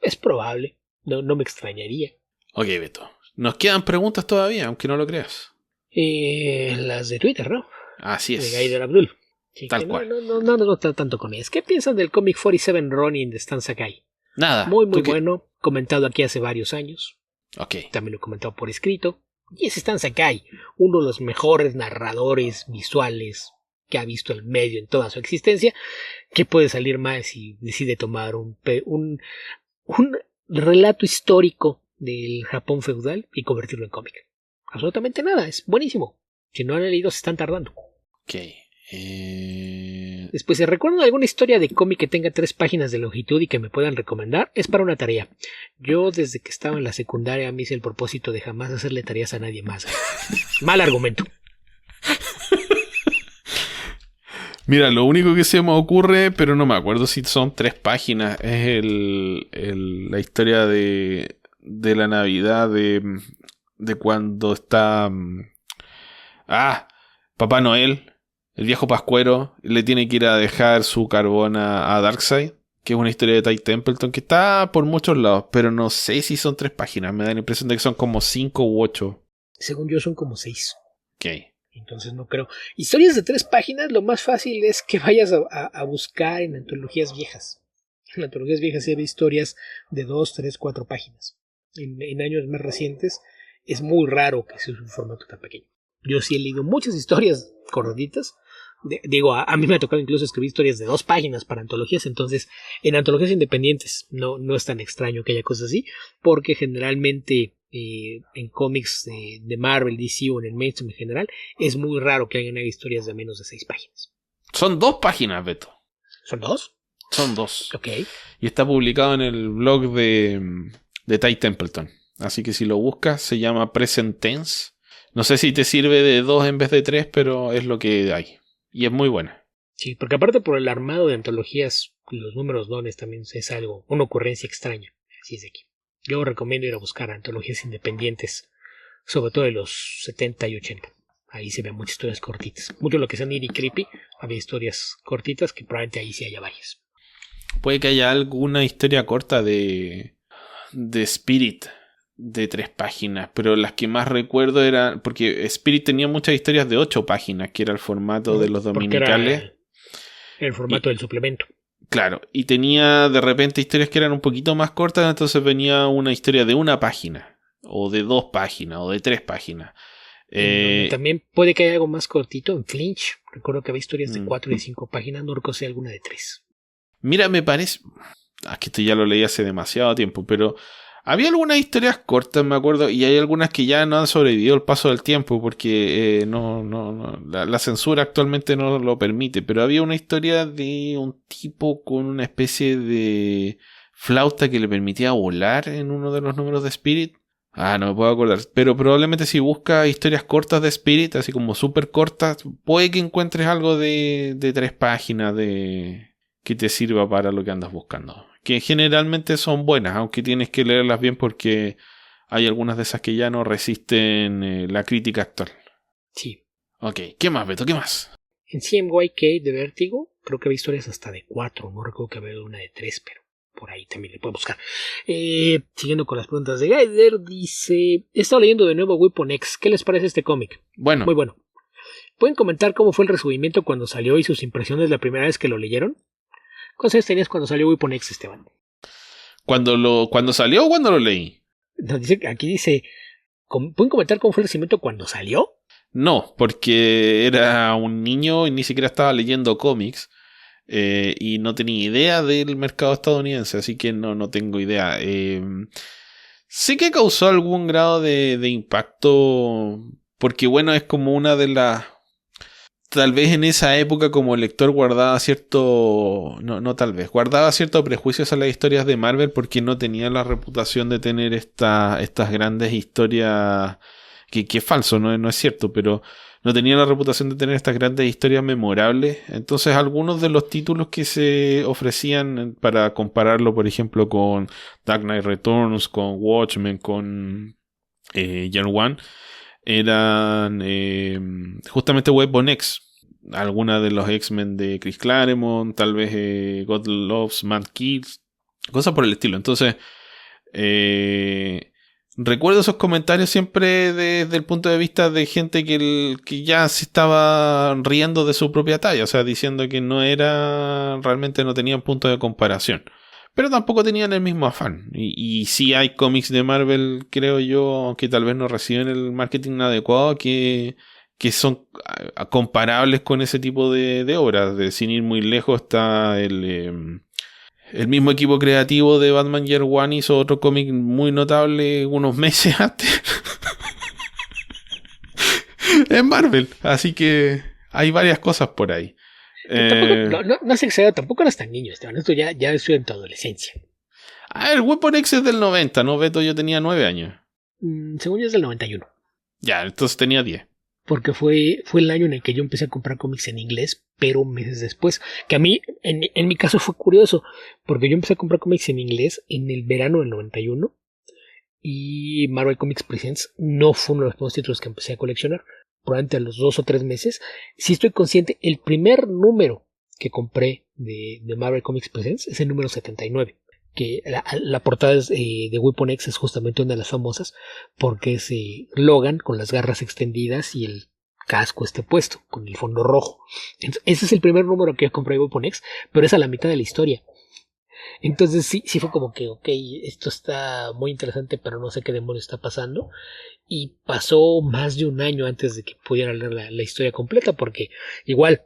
B: Es probable, no me extrañaría.
A: Ok, Beto. Nos quedan preguntas todavía, aunque no lo creas.
B: Las de Twitter, ¿no?
A: Así es.
B: De Gaider Abdul. Sí,
A: tal cual.
B: No nos gusta tanto con ellas. ¿Qué piensan del cómic 47 Ronin de Stan Sakai?
A: Nada.
B: Muy bueno. Comentado aquí hace varios años.
A: Ok.
B: También lo he comentado por escrito. Y es Stan Sakai, uno de los mejores narradores visuales que ha visto el medio en toda su existencia. ¿Qué puede salir más si decide tomar un relato histórico del Japón feudal y convertirlo en cómic? Absolutamente nada. Es buenísimo. Si no han leído, se están tardando.
A: Ok.
B: Después, si recuerdan alguna historia de cómic que tenga 3 páginas de longitud y que me puedan recomendar, es para una tarea. Yo, desde que estaba en la secundaria, me hice el propósito de jamás hacerle tareas a nadie más. Mal argumento.
A: Mira, lo único que se me ocurre, pero no me acuerdo si son 3 páginas, es la historia de la Navidad de cuando está Papá Noel, el viejo pascuero, le tiene que ir a dejar su carbón a Darkseid, que es una historia de Ty Templeton que está por muchos lados, pero no sé si son 3 páginas, me da la impresión de que son como 5 u 8.
B: Según yo son como 6.
A: Ok.
B: Entonces no creo. Historias de 3 páginas, lo más fácil es que vayas a buscar en antologías viejas. En antologías viejas hay historias de 2, 3, 4 páginas. En años más recientes es muy raro que sea un formato tan pequeño. Yo sí he leído muchas historias cortitas. A mí me ha tocado incluso escribir historias de 2 páginas para antologías. Entonces, en antologías independientes no es tan extraño que haya cosas así, porque generalmente en cómics de Marvel, DC o en el mainstream en general, es muy raro que hayan historias de menos de 6 páginas.
A: Son 2 páginas, Beto.
B: ¿Son 2?
A: Son 2.
B: Ok.
A: Y está publicado en el blog de Ty Templeton. Así que si lo buscas, se llama Present Tense. No sé si te sirve de 2 en vez de 3, pero es lo que hay. Y es muy buena.
B: Sí, porque aparte por el armado de antologías, los números dones también es algo, una ocurrencia extraña. Así es de aquí. Yo recomiendo ir a buscar antologías independientes, sobre todo de los 70 y 80. Ahí se ven muchas historias cortitas. Mucho lo que sea Nitty Creepy, había historias cortitas que probablemente ahí sí haya varias.
A: Puede que haya alguna historia corta de Spirit de 3 páginas, pero las que más recuerdo eran, porque Spirit tenía muchas historias de 8 páginas, que era el formato de los dominicales.
B: Era el formato del suplemento.
A: Claro, y tenía de repente historias que eran un poquito más cortas, entonces venía una historia de 1 página, o de 2 páginas, o de 3 páginas.
B: También puede que haya algo más cortito en Flinch. Recuerdo que había historias de 4 y de 5 páginas, no recuerdo si alguna de 3.
A: Mira, me parece... que esto ya lo leí hace demasiado tiempo, pero había algunas historias cortas, me acuerdo, y hay algunas que ya no han sobrevivido el paso del tiempo porque la censura actualmente no lo permite, pero había una historia de un tipo con una especie de flauta que le permitía volar en uno de los números de Spirit. No me puedo acordar, pero probablemente si buscas historias cortas de Spirit, así como súper cortas, puede que encuentres algo de 3 páginas que te sirva para lo que andas buscando. Que generalmente son buenas, aunque tienes que leerlas bien porque hay algunas de esas que ya no resisten la crítica actual.
B: Sí.
A: Ok, ¿qué más, Beto? ¿Qué más?
B: En CMYK de Vértigo, creo que había historias hasta de 4, no recuerdo que había una de 3, pero por ahí también le puedo buscar. Siguiendo con las preguntas de Gaider, dice: he estado leyendo de nuevo Weapon X, ¿qué les parece este cómic?
A: Bueno.
B: Muy bueno. ¿Pueden comentar cómo fue el recibimiento cuando salió y sus impresiones la primera vez que lo leyeron? ¿Cuántos años tenías cuando salió Weapon X, Esteban?
A: ¿Cuando salió o cuando lo leí?
B: No, aquí dice, ¿pueden comentar cómo fue el recibimiento cuando salió?
A: No, porque era un niño y ni siquiera estaba leyendo cómics. Y no tenía idea del mercado estadounidense, así que no tengo idea. Sí que causó algún grado de impacto, porque bueno, es como una de las... Tal vez en esa época como lector guardaba cierto... No tal vez. Guardaba ciertos prejuicios a las historias de Marvel porque no tenía la reputación de tener estas grandes historias... Que es falso, no es cierto, pero no tenía la reputación de tener estas grandes historias memorables. Entonces algunos de los títulos que se ofrecían para compararlo, por ejemplo, con Dark Knight Returns, con Watchmen, con Year One, eran justamente Weapon X. Alguna de los X-Men de Chris Claremont, tal vez God Loves Man Kills, cosas por el estilo. Entonces, recuerdo esos comentarios siempre desde el punto de vista de gente que ya se estaba riendo de su propia talla, o sea, diciendo que realmente no tenían punto de comparación. Pero tampoco tenían el mismo afán. Y sí hay cómics de Marvel, creo yo, aunque tal vez no reciben el marketing adecuado, que son comparables con ese tipo de obras. Sin ir muy lejos está el mismo equipo creativo de Batman Year One hizo otro cómic muy notable unos meses antes en Marvel. Así que hay varias cosas por ahí.
B: No sé qué tampoco eras tan niño, Esteban. Esto ya estoy en tu adolescencia.
A: El Weapon X es del 90, ¿no, Beto? Yo tenía 9 años.
B: Según yo es del 91.
A: Ya, entonces tenía 10.
B: Porque fue el año en el que yo empecé a comprar cómics en inglés, pero meses después. Que a mí, en mi caso, fue curioso, porque yo empecé a comprar cómics en inglés en el verano del 91, y Marvel Comics Presents no fue uno de los primeros títulos que empecé a coleccionar. Probablemente a los 2 o 3 meses. Sí estoy consciente, el primer número que compré de Marvel Comics Presents es el número 79. Que la portada de Weapon X es justamente una de las famosas porque es Logan con las garras extendidas y el casco puesto con el fondo rojo. Entonces, ese es el primer número que yo compré de Weapon X, pero es a la mitad de la historia. Entonces sí fue como que ok, esto está muy interesante, pero no sé qué demonios está pasando. Y pasó más de un año antes de que pudiera leer la historia completa, porque igual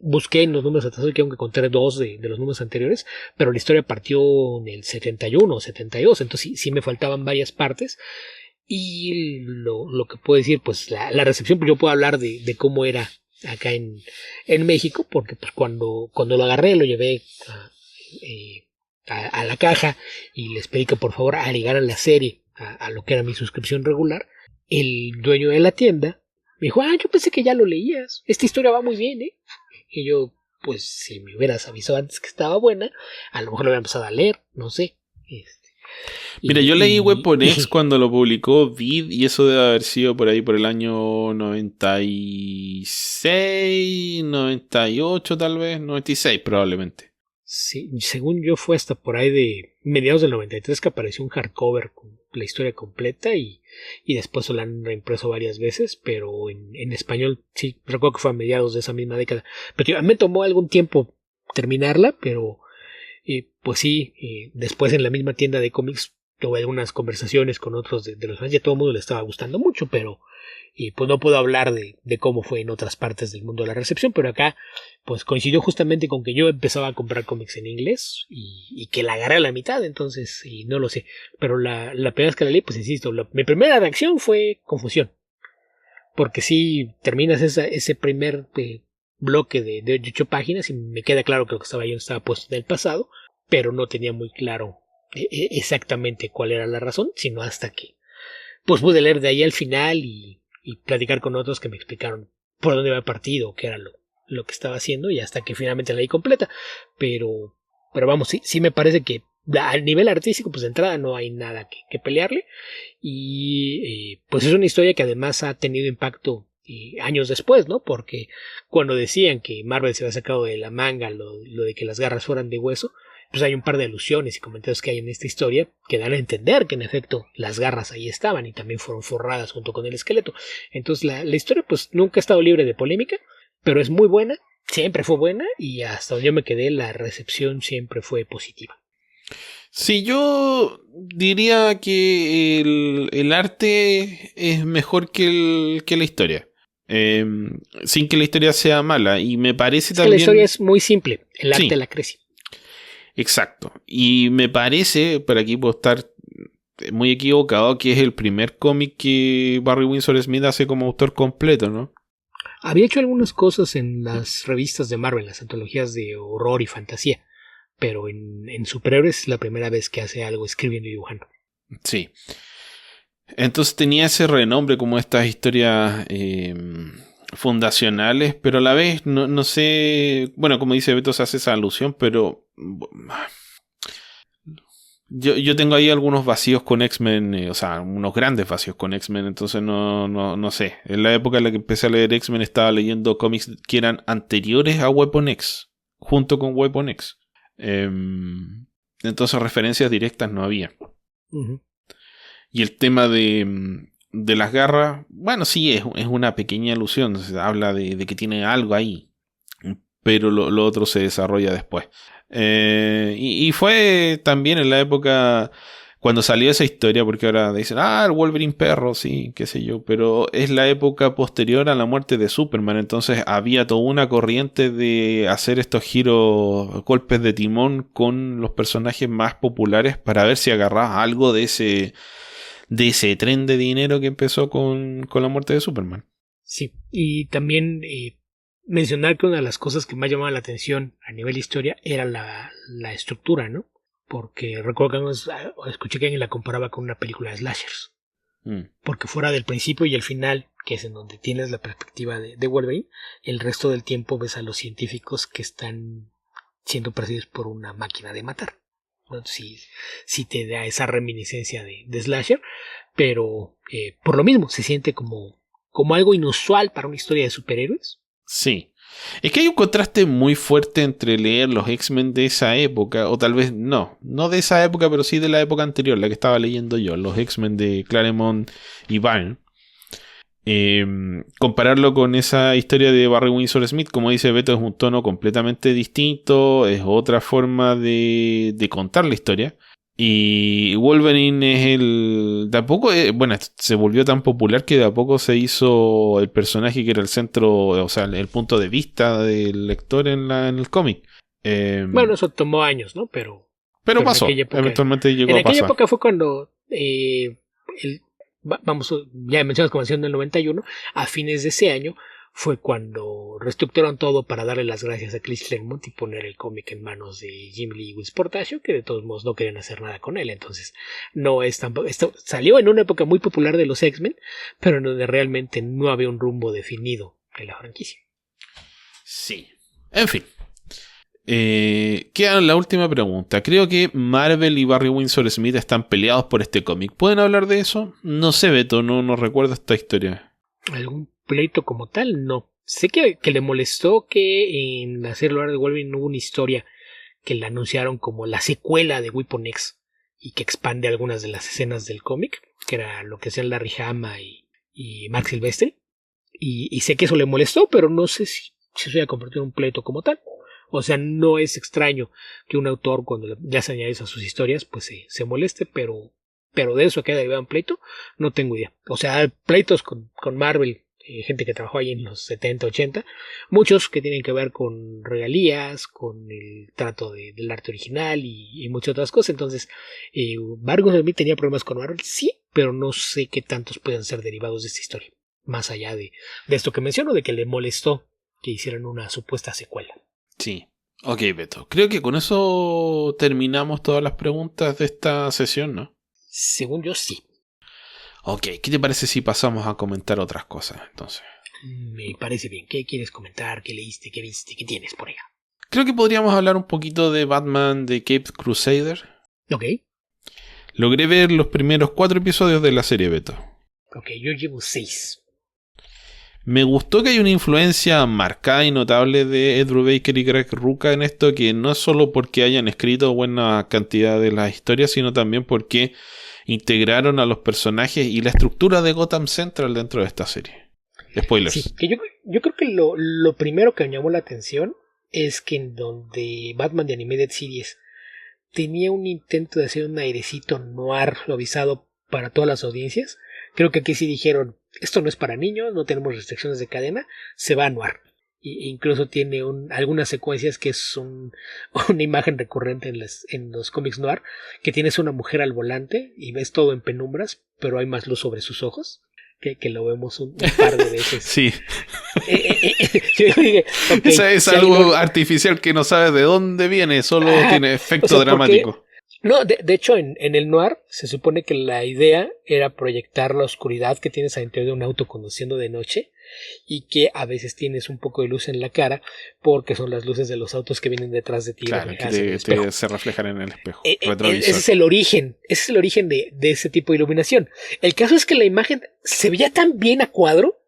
B: busqué en los números atrasados que aunque encontré 2 de los números anteriores, pero la historia partió en el 71 o 72, entonces sí me faltaban varias partes. Y lo que puedo decir, pues la recepción, pues yo puedo hablar de cómo era acá en México, porque pues cuando lo agarré, lo llevé a la caja y les pedí que por favor agregaran la serie a lo que era mi suscripción regular. El dueño de la tienda me dijo: yo pensé que ya lo leías, esta historia va muy bien, y yo, pues si me hubieras avisado antes que estaba buena, a lo mejor lo hubiera empezado a leer, no sé.
A: Mira, yo leí Weapon X cuando lo publicó Vid, y eso debe haber sido por ahí por el año 96, 98 tal vez, 96 probablemente.
B: Sí, según yo fue hasta por ahí de mediados del 93 que apareció un hardcover con la historia completa y después lo han reimpreso varias veces, pero en español sí, recuerdo que fue a mediados de esa misma década. Pero me tomó algún tiempo terminarla, pero pues sí, después en la misma tienda de cómics tuve algunas conversaciones con otros de los fans y a todo el mundo le estaba gustando mucho, pero pues no puedo hablar de cómo fue en otras partes del mundo de la recepción, pero acá pues coincidió justamente con que yo empezaba a comprar cómics en inglés y que la agarré a la mitad, entonces no lo sé, pero la primera vez que la leí, pues insisto, mi primera reacción fue confusión, porque si terminas ese primer bloque de 8 páginas y me queda claro que lo que estaba ahí estaba puesto en el pasado, pero no tenía muy claro exactamente cuál era la razón, sino hasta que pues pude leer de ahí al final y platicar con otros que me explicaron por dónde iba el partido, qué era lo que estaba haciendo, y hasta que finalmente la leí completa. Pero vamos, sí me parece que al nivel artístico, pues de entrada no hay nada que pelearle. Y pues es una historia que además ha tenido impacto años después, ¿no? Porque cuando decían que Marvel se había sacado de la manga lo de que las garras fueran de hueso, pues hay un par de alusiones y comentarios que hay en esta historia que dan a entender que en efecto las garras ahí estaban y también fueron forradas junto con el esqueleto. Entonces la historia pues nunca ha estado libre de polémica, pero es muy buena, siempre fue buena, y hasta donde yo me quedé la recepción siempre fue positiva.
A: Sí, yo diría que el arte es mejor que la historia. Sin que la historia sea mala. Y me parece también...
B: que la historia es muy simple, el arte
A: sí,
B: la crece.
A: Exacto. Y me parece, por aquí puedo estar muy equivocado, que es el primer cómic que Barry Windsor Smith hace como autor completo, ¿no?
B: Había hecho algunas cosas en las revistas de Marvel, las antologías de horror y fantasía, pero en superhéroes es la primera vez que hace algo escribiendo y dibujando.
A: Sí. Entonces tenía ese renombre como estas historias fundacionales, pero a la vez no sé, bueno, como dice Beto, se hace esa alusión, pero yo tengo ahí algunos vacíos con X-Men, o sea, unos grandes vacíos con X-Men, entonces no sé. En la época en la que empecé a leer X-Men estaba leyendo cómics que eran anteriores a Weapon X, junto con Weapon X. Entonces referencias directas no había.
B: Uh-huh.
A: Y el tema de las garras, bueno, sí, es una pequeña alusión, se habla de que tiene algo ahí, pero lo otro se desarrolla después. Y fue también en la época cuando salió esa historia, porque ahora dicen, el Wolverine perro, sí, qué sé yo, pero es la época posterior a la muerte de Superman, entonces había toda una corriente de hacer estos giros, golpes de timón con los personajes más populares para ver si agarraba algo de ese tren de dinero que empezó con la muerte de Superman.
B: Sí, y también mencionar que una de las cosas que más llamaba la atención a nivel de historia era la estructura, ¿no? Porque recuerdo que escuché que alguien la comparaba con una película de slashers. Porque fuera del principio y el final, que es en donde tienes la perspectiva de Wolverine, el resto del tiempo ves a los científicos que están siendo perseguidos por una máquina de matar. Entonces, sí te da esa reminiscencia de slasher, pero por lo mismo se siente como algo inusual para una historia de superhéroes.
A: Sí. Es que hay un contraste muy fuerte entre leer los X-Men de esa época, o tal vez no de esa época, pero sí de la época anterior, la que estaba leyendo yo, los X-Men de Claremont y Byrne. Compararlo con esa historia de Barry Windsor Smith, como dice Beto, es un tono completamente distinto, es otra forma de contar la historia. Y Wolverine es tampoco, bueno, se volvió tan popular que de a poco se hizo el personaje que era el centro, o sea, el punto de vista del lector en el cómic.
B: Bueno, eso tomó años, ¿no? Pero
A: pasó, eventualmente llegó a pasar.
B: En aquella época fue cuando ya mencionas convención del 91, a fines de ese año fue cuando reestructuraron todo para darle las gracias a Chris Claremont y poner el cómic en manos de Jim Lee y Will Portacio, que de todos modos no querían hacer nada con él. Entonces no es tampoco, esto salió en una época muy popular de los X-Men, pero en donde realmente no había un rumbo definido en la franquicia.
A: Sí, en fin. Queda la última pregunta. Creo que Marvel y Barry Windsor Smith están peleados por este cómic. ¿Pueden hablar de eso? No sé, Beto, no recuerdo esta historia.
B: ¿Algún pleito como tal? No. Sé que le molestó que en la serie de Wolverine hubo una historia que la anunciaron como la secuela de Weapon X y que expande algunas de las escenas del cómic, que era lo que hacían Larry Hama y Max Silvestri. Y sé que eso le molestó, pero no sé si se haya convertido en un pleito como tal. O sea, no es extraño que un autor, cuando ya se añade a sus historias, pues se moleste, pero pero de eso que haya derivado en pleito, no tengo idea. O sea, pleitos con Marvel, gente que trabajó ahí en los 70, 80, muchos que tienen que ver con regalías, con el trato del arte original y muchas otras cosas. Entonces, Vargas de mí tenía problemas con Marvel, sí, pero no sé qué tantos pueden ser derivados de esta historia. Más allá de esto que menciono, de que le molestó que hicieran una supuesta secuela.
A: Sí. Ok, Beto. Creo que con eso terminamos todas las preguntas de esta sesión, ¿no?
B: Según yo, sí.
A: Ok, ¿qué te parece si pasamos a comentar otras cosas, entonces?
B: Me parece bien. ¿Qué quieres comentar? ¿Qué leíste? ¿Qué viste? ¿Qué tienes por allá?
A: Creo que podríamos hablar un poquito de Batman de Caped Crusader.
B: Ok.
A: Logré ver los primeros 4 episodios de la serie, Beto.
B: Ok, yo llevo 6.
A: Me gustó que hay una influencia marcada y notable de Ed Brubaker y Greg Rucka en esto, que no es solo porque hayan escrito buena cantidad de las historias, sino también porque integraron a los personajes y la estructura de Gotham Central dentro de esta serie. Spoilers.
B: Sí, que yo creo que lo primero que me llamó la atención es que en donde Batman de Animated Series tenía un intento de hacer un airecito noir suavizado para todas las audiencias, creo que aquí sí dijeron, esto no es para niños, no tenemos restricciones de cadena, se va a noir. E incluso tiene algunas secuencias que es una imagen recurrente en los cómics noir, que tienes una mujer al volante y ves todo en penumbras, pero hay más luz sobre sus ojos, que lo vemos un par de veces.
A: Sí.
B: Yo dije, okay,
A: es
B: si
A: algo artificial que no sabes de dónde viene, solo tiene efecto dramático.
B: No, de hecho en el noir se supone que la idea era proyectar la oscuridad que tienes adentro de un auto conduciendo de noche y que a veces tienes un poco de luz en la cara porque son las luces de los autos que vienen detrás de ti.
A: Claro, que se reflejan en el espejo retrovisor.
B: Ese es el origen de ese tipo de iluminación. El caso es que la imagen se veía tan bien a cuadro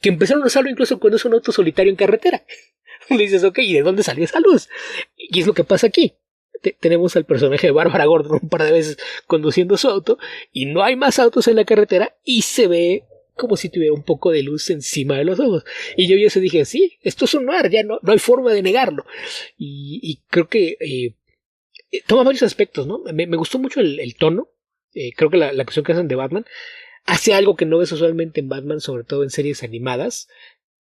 B: que empezaron a usarlo incluso cuando es un auto solitario en carretera. Le dices, ok, ¿y de dónde salió esa luz? Y es lo que pasa aquí. Tenemos al personaje de Bárbara Gordon un par de veces conduciendo su auto y no hay más autos en la carretera y se ve como si tuviera un poco de luz encima de los ojos. Y yo ya se dije, sí, esto es un noir, ya no hay forma de negarlo. Y creo que toma varios aspectos, ¿no? Me gustó mucho el tono. Creo que la cuestión que hacen de Batman hace algo que no ves usualmente en Batman, sobre todo en series animadas,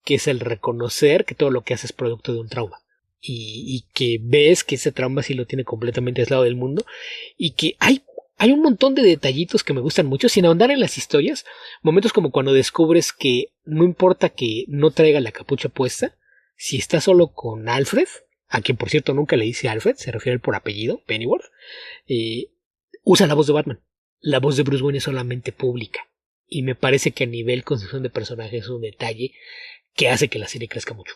B: que es el reconocer que todo lo que hace es producto de un trauma. Y que ves que ese trauma sí lo tiene completamente aislado del mundo y que hay un montón de detallitos que me gustan mucho sin ahondar en las historias, momentos como cuando descubres que no importa que no traiga la capucha puesta, si está solo con Alfred, a quien por cierto nunca le dice Alfred, se refiere por apellido, Pennyworth, usa la voz de Batman. La voz de Bruce Wayne es solamente pública y me parece que a nivel construcción de personaje es un detalle que hace que la serie crezca mucho.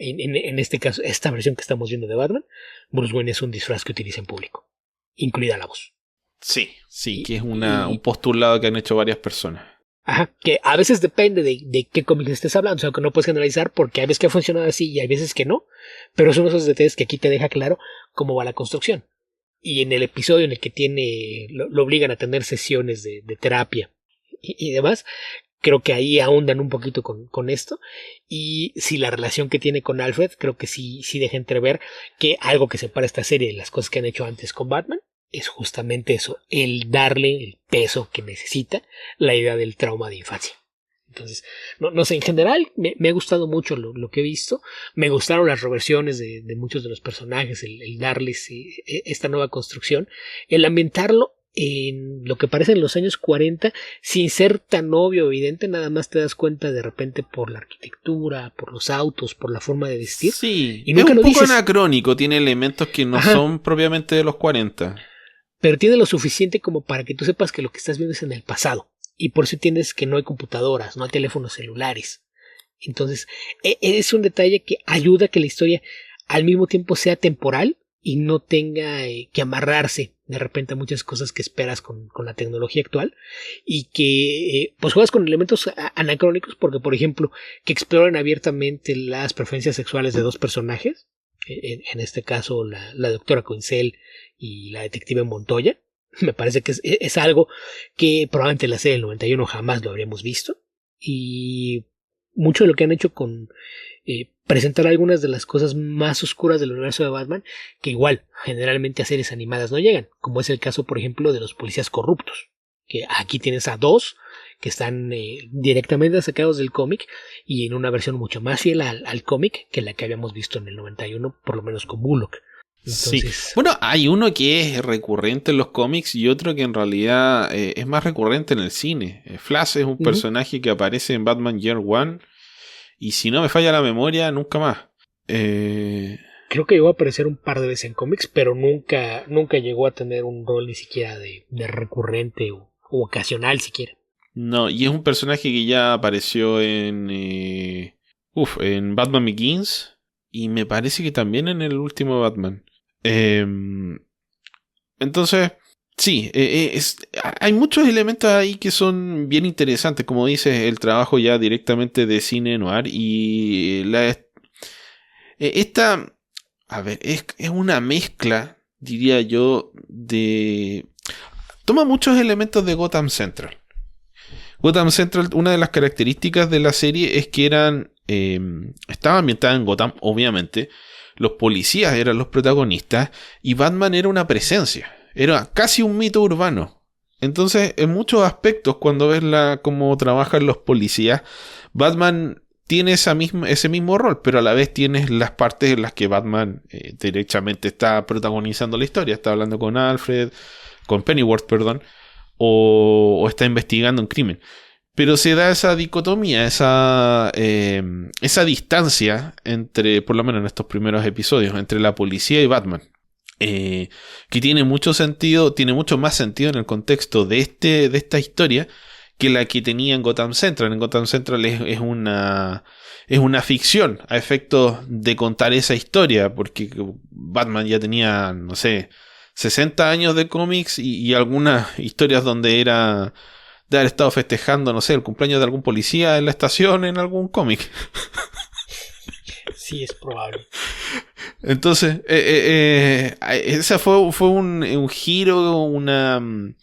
B: En este caso, esta versión que estamos viendo de Batman, Bruce Wayne es un disfraz que utiliza en público, incluida la voz.
A: Sí, que es un postulado que han hecho varias personas.
B: Ajá, que a veces depende de qué cómics estés hablando, o sea, que no puedes generalizar porque hay veces que ha funcionado así y hay veces que no, pero son esos detalles que aquí te deja claro cómo va la construcción. Y en el episodio en el que lo obligan a tener sesiones de terapia y demás, creo que ahí ahondan un poquito con esto. Y si la relación que tiene con Alfred, creo que sí deja entrever que algo que separa esta serie de las cosas que han hecho antes con Batman es justamente eso, el darle el peso que necesita la idea del trauma de infancia. Entonces, no sé, en general me ha gustado mucho lo que he visto. Me gustaron las reversiones de muchos de los personajes, el darles esta nueva construcción, el ambientarlo en lo que parecen los años 40 sin ser tan obvio o evidente, nada más te das cuenta de repente por la arquitectura, por los autos, por la forma de vestir.
A: Sí,
B: y nunca
A: es un
B: lo
A: poco
B: dices.
A: Anacrónico, tiene elementos que no son propiamente de los 40.
B: Pero tiene lo suficiente como para que tú sepas que lo que estás viendo es en el pasado. Y por eso entiendes que no hay computadoras, no hay teléfonos celulares. Entonces, es un detalle que ayuda a que la historia al mismo tiempo sea temporal y no tenga que amarrarse de repente a muchas cosas que esperas con la tecnología actual y que pues juegas con elementos anacrónicos porque, por ejemplo, que exploran abiertamente las preferencias sexuales de dos personajes, en este caso la doctora Coincel y la detective Montoya. Me parece que es algo que probablemente la serie del 91 jamás lo habríamos visto. Y mucho de lo que han hecho con presentar algunas de las cosas más oscuras del universo de Batman, que igual generalmente a series animadas no llegan, como es el caso, por ejemplo, de los policías corruptos. Que aquí tienes a dos que están directamente sacados del cómic y en una versión mucho más fiel al cómic que la que habíamos visto en el 91, por lo menos con Bullock. Entonces,
A: sí. Bueno, hay uno que es recurrente en los cómics y otro que en realidad es más recurrente en el cine. Flash es un personaje que aparece en Batman Year One y si no me falla la memoria, nunca más.
B: Creo que llegó a aparecer un par de veces en cómics, pero nunca llegó a tener un rol ni siquiera de recurrente o ocasional siquiera.
A: No, y es un personaje que ya apareció en Batman Begins y me parece que también en el último Batman. Entonces, sí, hay muchos elementos ahí que son bien interesantes, como dices, el trabajo ya directamente de cine noir y esta, a ver, es una mezcla, diría yo, toma muchos elementos de Gotham Central. Gotham Central, una de las características de la serie es que estaba ambientada en Gotham, obviamente. Los policías eran los protagonistas y Batman era una presencia. Era casi un mito urbano. Entonces, en muchos aspectos, cuando ves cómo trabajan los policías, Batman tiene ese mismo rol, pero a la vez tienes las partes en las que Batman derechamente está protagonizando la historia. Está hablando con con Pennyworth, perdón. O está investigando un crimen. Pero se da esa dicotomía, esa distancia entre, por lo menos en estos primeros episodios, entre la policía y Batman. Que tiene mucho sentido, tiene mucho más sentido en el contexto de esta historia que la que tenía en Gotham Central. En Gotham Central es una ficción a efectos de contar esa historia, porque Batman ya tenía, no sé, 60 años de cómics y algunas historias donde era de haber estado festejando, no sé, el cumpleaños de algún policía en la estación en algún cómic.
B: Sí, es probable.
A: Entonces, esa fue un giro, una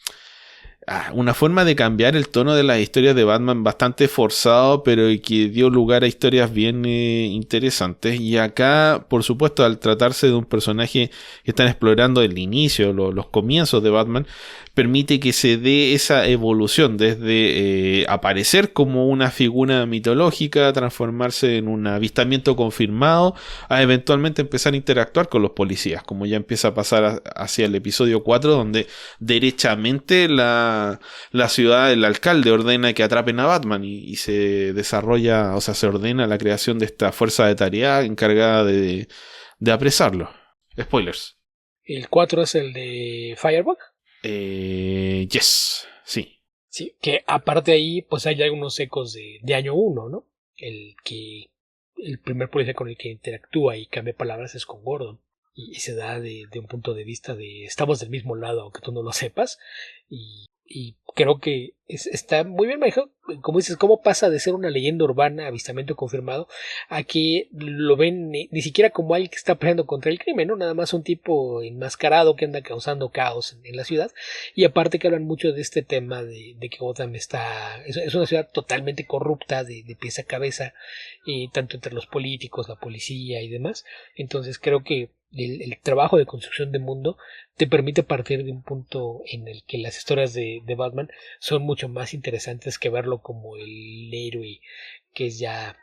A: forma de cambiar el tono de las historias de Batman bastante forzado, pero que dio lugar a historias bien interesantes. Y acá, por supuesto, al tratarse de un personaje que están explorando el inicio, los comienzos de Batman, permite que se dé esa evolución desde aparecer como una figura mitológica, transformarse en un avistamiento confirmado, a eventualmente empezar a interactuar con los policías, como ya empieza a pasar hacia el episodio 4, donde derechamente la ciudad, el alcalde ordena que atrapen a Batman y se desarrolla, o sea, se ordena la creación de esta fuerza de tarea encargada de apresarlo. Spoilers.
B: ¿El 4 es el de Firebug?
A: Yes, sí.
B: Sí, que aparte de ahí, pues hay algunos ecos de año 1, ¿no? El primer policía con el que interactúa y cambia palabras es con Gordon. Y se da de un punto de vista de estamos del mismo lado, aunque tú no lo sepas. Y creo que está muy bien manejado. Como dices, cómo pasa de ser una leyenda urbana, avistamiento confirmado, a que lo ven ni siquiera como alguien que está peleando contra el crimen, ¿no? Nada más un tipo enmascarado que anda causando caos en la ciudad. Y aparte que hablan mucho de este tema de que Gotham es una ciudad totalmente corrupta de pies a cabeza, tanto entre los políticos, la policía y demás. Entonces creo que el trabajo de construcción de mundo te permite partir de un punto en el que las historias de Batman son mucho más interesantes que verlo como el héroe que es ya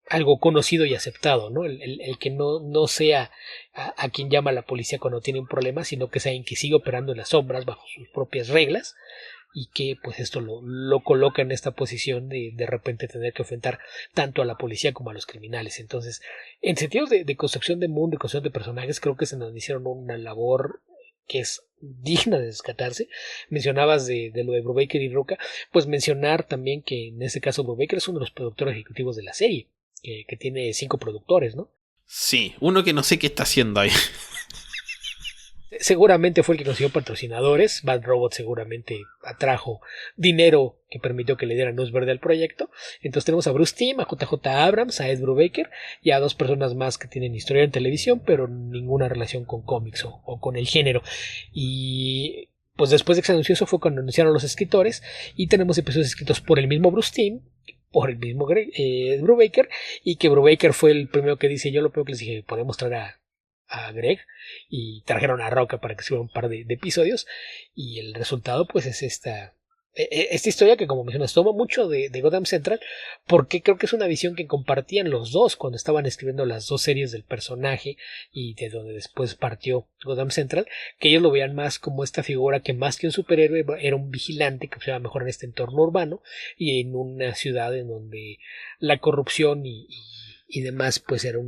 B: algo conocido y aceptado, ¿no? El que no sea a quien llama la policía cuando tiene un problema, sino que sea alguien que sigue operando en las sombras bajo sus propias reglas y que pues esto lo coloca en esta posición de repente tener que enfrentar tanto a la policía como a los criminales. Entonces, en sentidos de construcción de mundo y construcción de personajes, creo que se nos hicieron una labor que es digna de descartarse. Mencionabas de lo de Brubaker y Roca, pues mencionar también que en este caso Brubaker es uno de los productores ejecutivos de la serie, que tiene 5 productores, ¿no?
A: Sí, uno que no sé qué está haciendo ahí.
B: Seguramente fue el que consiguió patrocinadores. Bad Robot seguramente atrajo dinero que permitió que le dieran luz verde al proyecto. Entonces tenemos a Bruce Timm, a JJ Abrams, a Ed Brubaker y a 2 personas más que tienen historia en televisión, pero ninguna relación con cómics o con el género. Y pues después de que se anunció eso fue cuando anunciaron los escritores y tenemos episodios escritos por el mismo Bruce Timm, por el mismo Ed Brubaker, y que Brubaker fue el primero que dice, yo lo primero que les dije, podemos traer a a Greg y trajeron a Roca para que suba un par de episodios, y el resultado pues es esta historia que, como mencionas, toma mucho de Gotham Central, porque creo que es una visión que compartían los dos cuando estaban escribiendo las dos series del personaje y de donde después partió Gotham Central, que ellos lo veían más como esta figura que, más que un superhéroe, era un vigilante que funcionaba mejor en este entorno urbano y en una ciudad en donde la corrupción y demás pues era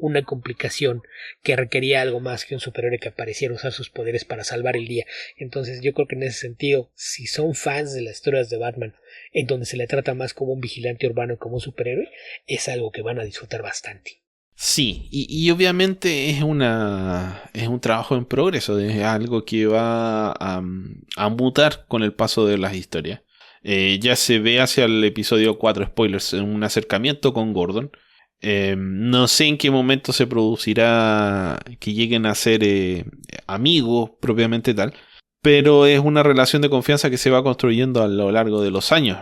B: una complicación que requería algo más que un superhéroe que apareciera a usar sus poderes para salvar el día. Entonces yo creo que en ese sentido, si son fans de las historias de Batman, en donde se le trata más como un vigilante urbano que como un superhéroe, es algo que van a disfrutar bastante.
A: Sí, y obviamente es un trabajo en progreso, es algo que va a mutar con el paso de las historias. Ya se ve hacia el episodio 4, spoilers, un acercamiento con Gordon. No sé en qué momento se producirá que lleguen a ser amigos propiamente tal, pero es una relación de confianza que se va construyendo a lo largo de los años,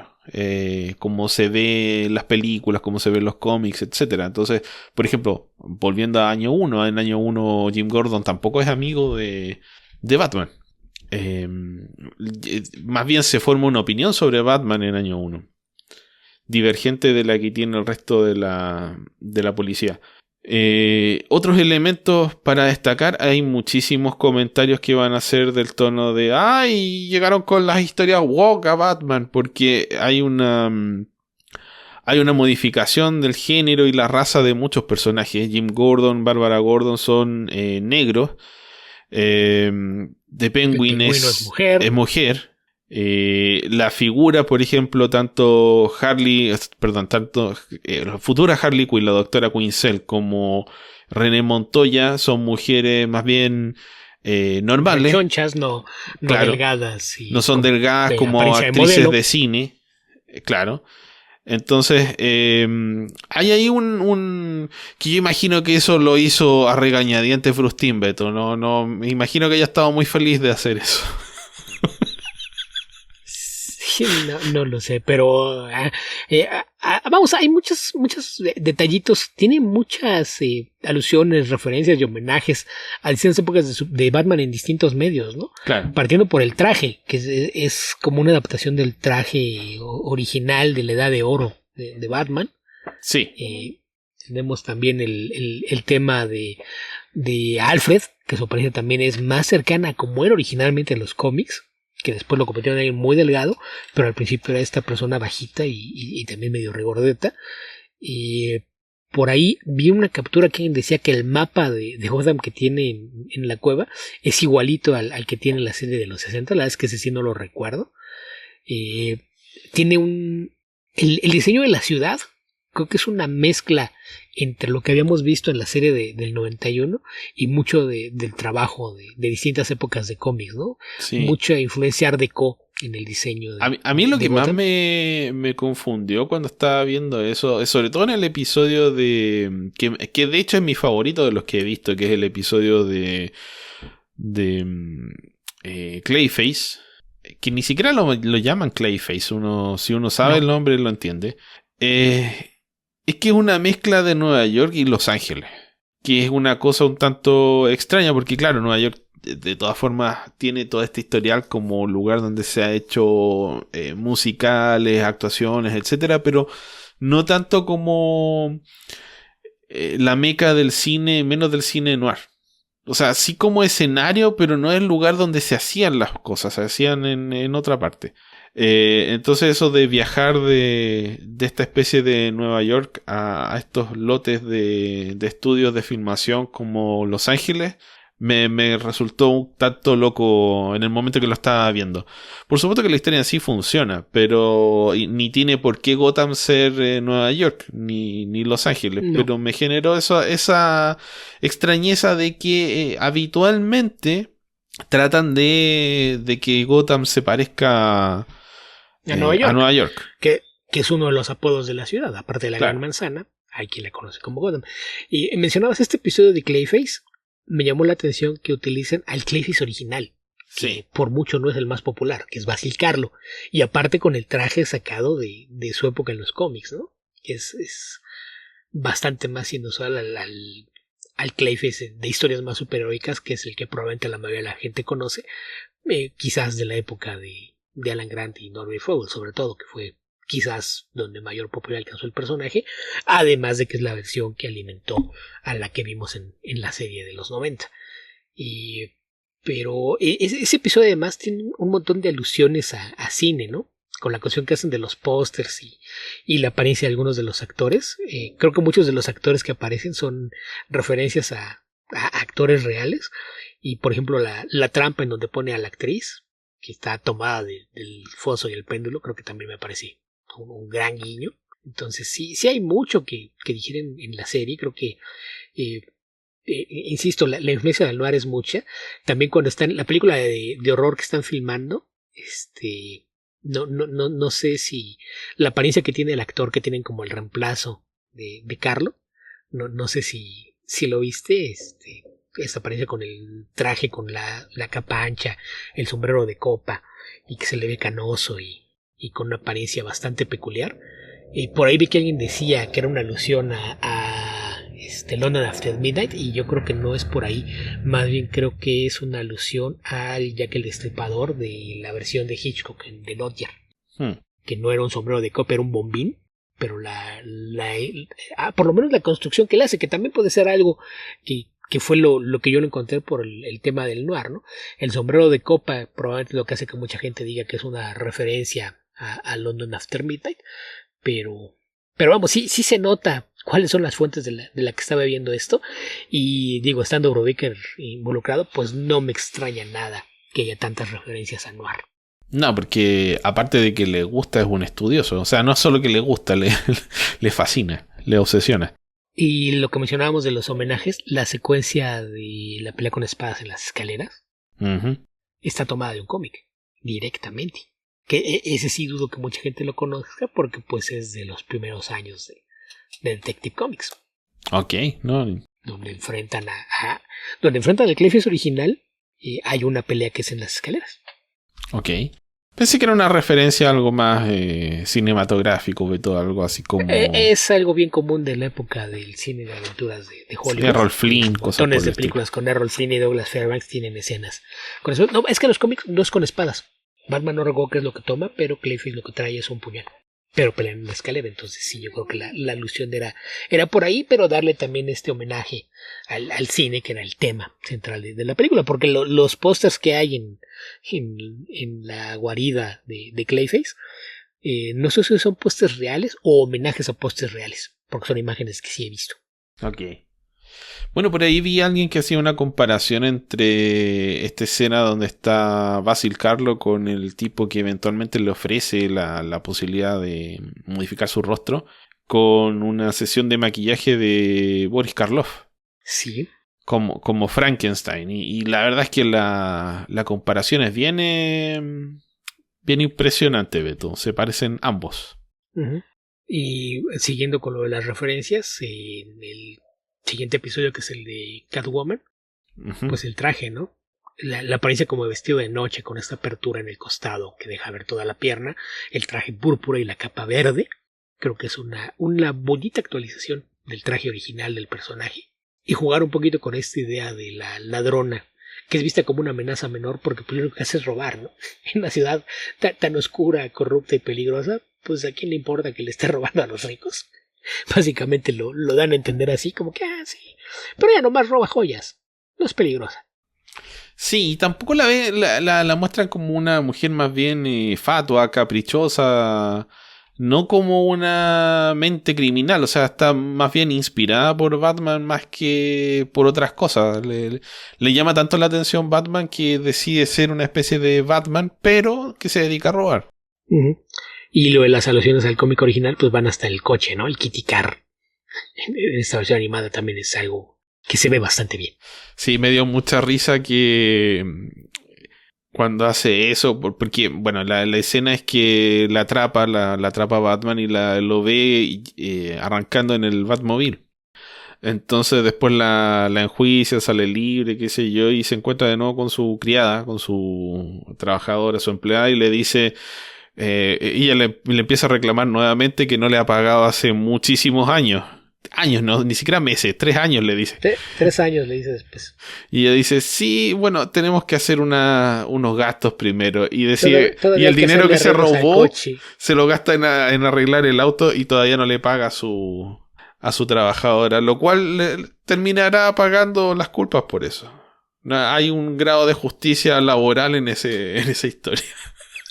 A: como se ve en las películas, como se ve en los cómics, etcétera. Entonces, por ejemplo, volviendo a año 1, en año 1 Jim Gordon tampoco es amigo de Batman. Más bien se forma una opinión sobre Batman en año 1, divergente de la que tiene el resto de la policía. Otros elementos para destacar, hay muchísimos comentarios que van a ser del tono de ¡ay! Llegaron con las historias woke a Batman, porque hay una modificación del género y la raza de muchos personajes. Jim Gordon, Bárbara Gordon son negros. The Penguin es mujer. La figura, por ejemplo, tanto la futura Harley Quinn, la doctora Quinzel, como René Montoya son mujeres más bien normales.
B: Chonchas, no claro, delgadas.
A: No son delgadas como actrices de cine. Claro. Entonces, hay ahí que yo imagino que eso lo hizo a regañadientes Bruce Timm. No, me imagino que haya estado muy feliz de hacer eso.
B: No lo sé, pero vamos, hay muchos detallitos, tiene muchas alusiones, referencias y homenajes a distintas épocas de Batman en distintos medios, ¿no?
A: Claro.
B: Partiendo por el traje, que es como una adaptación del traje original de la Edad de Oro de Batman.
A: Sí.
B: Tenemos también el tema de Alfred, que su apariencia también es más cercana a como era originalmente en los cómics, que después lo convirtieron en alguien muy delgado, pero al principio era esta persona bajita y también medio regordeta. Y por ahí vi una captura que decía que el mapa de Gotham que tiene en la cueva es igualito al que tiene la serie de los 60. La verdad es que ese sí no lo recuerdo. Tiene el diseño de la ciudad, creo que es una mezcla entre lo que habíamos visto en la serie del 91 y mucho del trabajo de distintas épocas de cómics, ¿no?
A: Sí.
B: Mucha influencia Art Deco en el diseño.
A: A mí lo que Gotham más me confundió cuando estaba viendo eso, sobre todo en el episodio que de hecho es mi favorito de los que he visto, que es el episodio de Clayface, que ni siquiera lo llaman Clayface, si uno sabe el nombre lo entiende. Es que es una mezcla de Nueva York y Los Ángeles, que es una cosa un tanto extraña, porque claro, Nueva York de todas formas tiene todo este historial como lugar donde se ha hecho musicales, actuaciones, etcétera, pero no tanto como la meca del cine, menos del cine noir. O sea, sí como escenario, pero no es el lugar donde se hacían las cosas, se hacían en otra parte. Entonces eso de viajar de esta especie de Nueva York a estos lotes de estudios de filmación como Los Ángeles me resultó un tanto loco en el momento que lo estaba viendo. Por supuesto que la historia en sí funciona, pero ni tiene por qué Gotham ser Nueva York ni Los Ángeles, no. Pero me generó esa extrañeza de que habitualmente tratan de que Gotham se parezca
B: a Nueva York.
A: Que
B: es uno de los apodos de la ciudad, aparte de la Gran Manzana, hay quien la conoce como Gotham. Y mencionabas este episodio de Clayface, me llamó la atención que utilicen al Clayface original, que por mucho no es el más popular, que es Basil Karlo, y aparte con el traje sacado de su época en los cómics, ¿no? Es bastante más inusual al Clayface de historias más superheroicas, que es el que probablemente la mayoría de la gente conoce, quizás de la época de Alan Grant y Norman Rockwell, sobre todo, que fue quizás donde mayor popularidad alcanzó el personaje, además de que es la versión que alimentó a la que vimos en la serie de los 90. Pero ese episodio además tiene un montón de alusiones a cine, ¿no? Con la cuestión que hacen de los pósters y la apariencia de algunos de los actores. Creo que muchos de los actores que aparecen son referencias a actores reales. Y por ejemplo la trampa en donde pone a la actriz, que está tomada del foso y el péndulo, creo que también me parece un gran guiño. Entonces sí hay mucho que digieren en la serie. Creo que insisto, la influencia del noir es mucha. También cuando está en la película de horror que están filmando, no sé si la apariencia que tiene el actor que tienen como el reemplazo de Carlo, no sé si lo viste, esta apariencia con el traje, con la capa ancha, el sombrero de copa, y que se le ve canoso y con una apariencia bastante peculiar. Por ahí vi que alguien decía que era una alusión a London After Midnight, y yo creo que no es por ahí, más bien creo que es una alusión al Jack el Destripador de la versión de Hitchcock de Lodger, que no era un sombrero de copa, era un bombín, pero por lo menos la construcción que le hace, que también puede ser algo que fue lo que yo lo encontré por el tema del noir, ¿no? El sombrero de copa probablemente lo que hace que mucha gente diga que es una referencia a London After Midnight, pero vamos, sí se nota cuáles son las fuentes de la que estaba viendo esto, y digo, estando Brubaker involucrado, pues no me extraña nada que haya tantas referencias a noir.
A: No, porque aparte de que le gusta, es un estudioso. O sea, no solo que le gusta, le fascina, le obsesiona.
B: Y lo que mencionábamos de los homenajes, la secuencia de la pelea con espadas en las escaleras, está tomada de un cómic, directamente. Que ese sí dudo que mucha gente lo conozca, porque pues es de los primeros años de Detective Comics.
A: Ok, no.
B: Donde enfrentan al Clayface original, hay una pelea que es en las escaleras.
A: Ok. Pensé que era una referencia a algo más cinematográfico, algo así como...
B: Es algo bien común de la época del cine de aventuras de Hollywood.
A: Errol Flynn, cosas
B: montones de películas con Errol Flynn y Douglas Fairbanks tienen escenas con eso. No, es que los cómics no es con espadas. Batman no recuerdo qué es lo que toma, pero Clayface lo que trae es un puñal. Pero pelean en una escalera, entonces sí, yo creo que la alusión era por ahí, pero darle también este homenaje al cine, que era el tema central de la película, porque los pósters que hay en la guarida de Clayface, no sé si son pósters reales o homenajes a pósters reales, porque son imágenes que sí he visto.
A: Ok. Bueno, por ahí vi a alguien que hacía una comparación entre esta escena donde está Basil Karlo con el tipo que eventualmente le ofrece la posibilidad de modificar su rostro, con una sesión de maquillaje de Boris Karloff.
B: Sí.
A: Como Frankenstein. Y la verdad es que la comparación es bien impresionante, Beto. Se parecen ambos.
B: Y siguiendo con lo de las referencias, en el siguiente episodio, que es el de Catwoman, pues el traje, ¿no? La apariencia como vestido de noche, con esta apertura en el costado que deja ver toda la pierna, el traje púrpura y la capa verde, creo que es una bonita actualización del traje original del personaje, y jugar un poquito con esta idea de la ladrona, que es vista como una amenaza menor porque pues, lo que hace es robar, ¿no? En una ciudad tan oscura, corrupta y peligrosa, pues a quién le importa que le esté robando a los ricos. Básicamente lo dan a entender así, como que, sí, pero ella nomás roba joyas, no es peligrosa.
A: Sí, y tampoco la muestran como una mujer más bien fatua, caprichosa, no como una mente criminal, o sea, está más bien inspirada por Batman más que por otras cosas. Le llama tanto la atención Batman que decide ser una especie de Batman, pero que se dedica a robar.
B: Y lo de las alusiones al cómic original, pues van hasta el coche, ¿no? El Kitty Car. En esta versión animada también es algo que se ve bastante bien.
A: Sí, me dio mucha risa que cuando hace eso, porque, bueno, la escena es que la atrapa Batman y lo ve arrancando en el Batmobile. Entonces después la enjuicia, sale libre, qué sé yo, y se encuentra de nuevo con su criada, con su trabajadora, su empleada, y le dice... ella le empieza a reclamar nuevamente que no le ha pagado hace muchísimos años. años, no, ni siquiera meses, 3 años le dice.
B: 3 años le dice después.
A: Y ella dice, sí, bueno, tenemos que hacer unos gastos primero. Y decide, y el dinero que se robó se lo gasta en arreglar el auto y todavía no le paga a su trabajadora, lo cual le terminará pagando las culpas por eso. Hay un grado de justicia laboral en esa historia.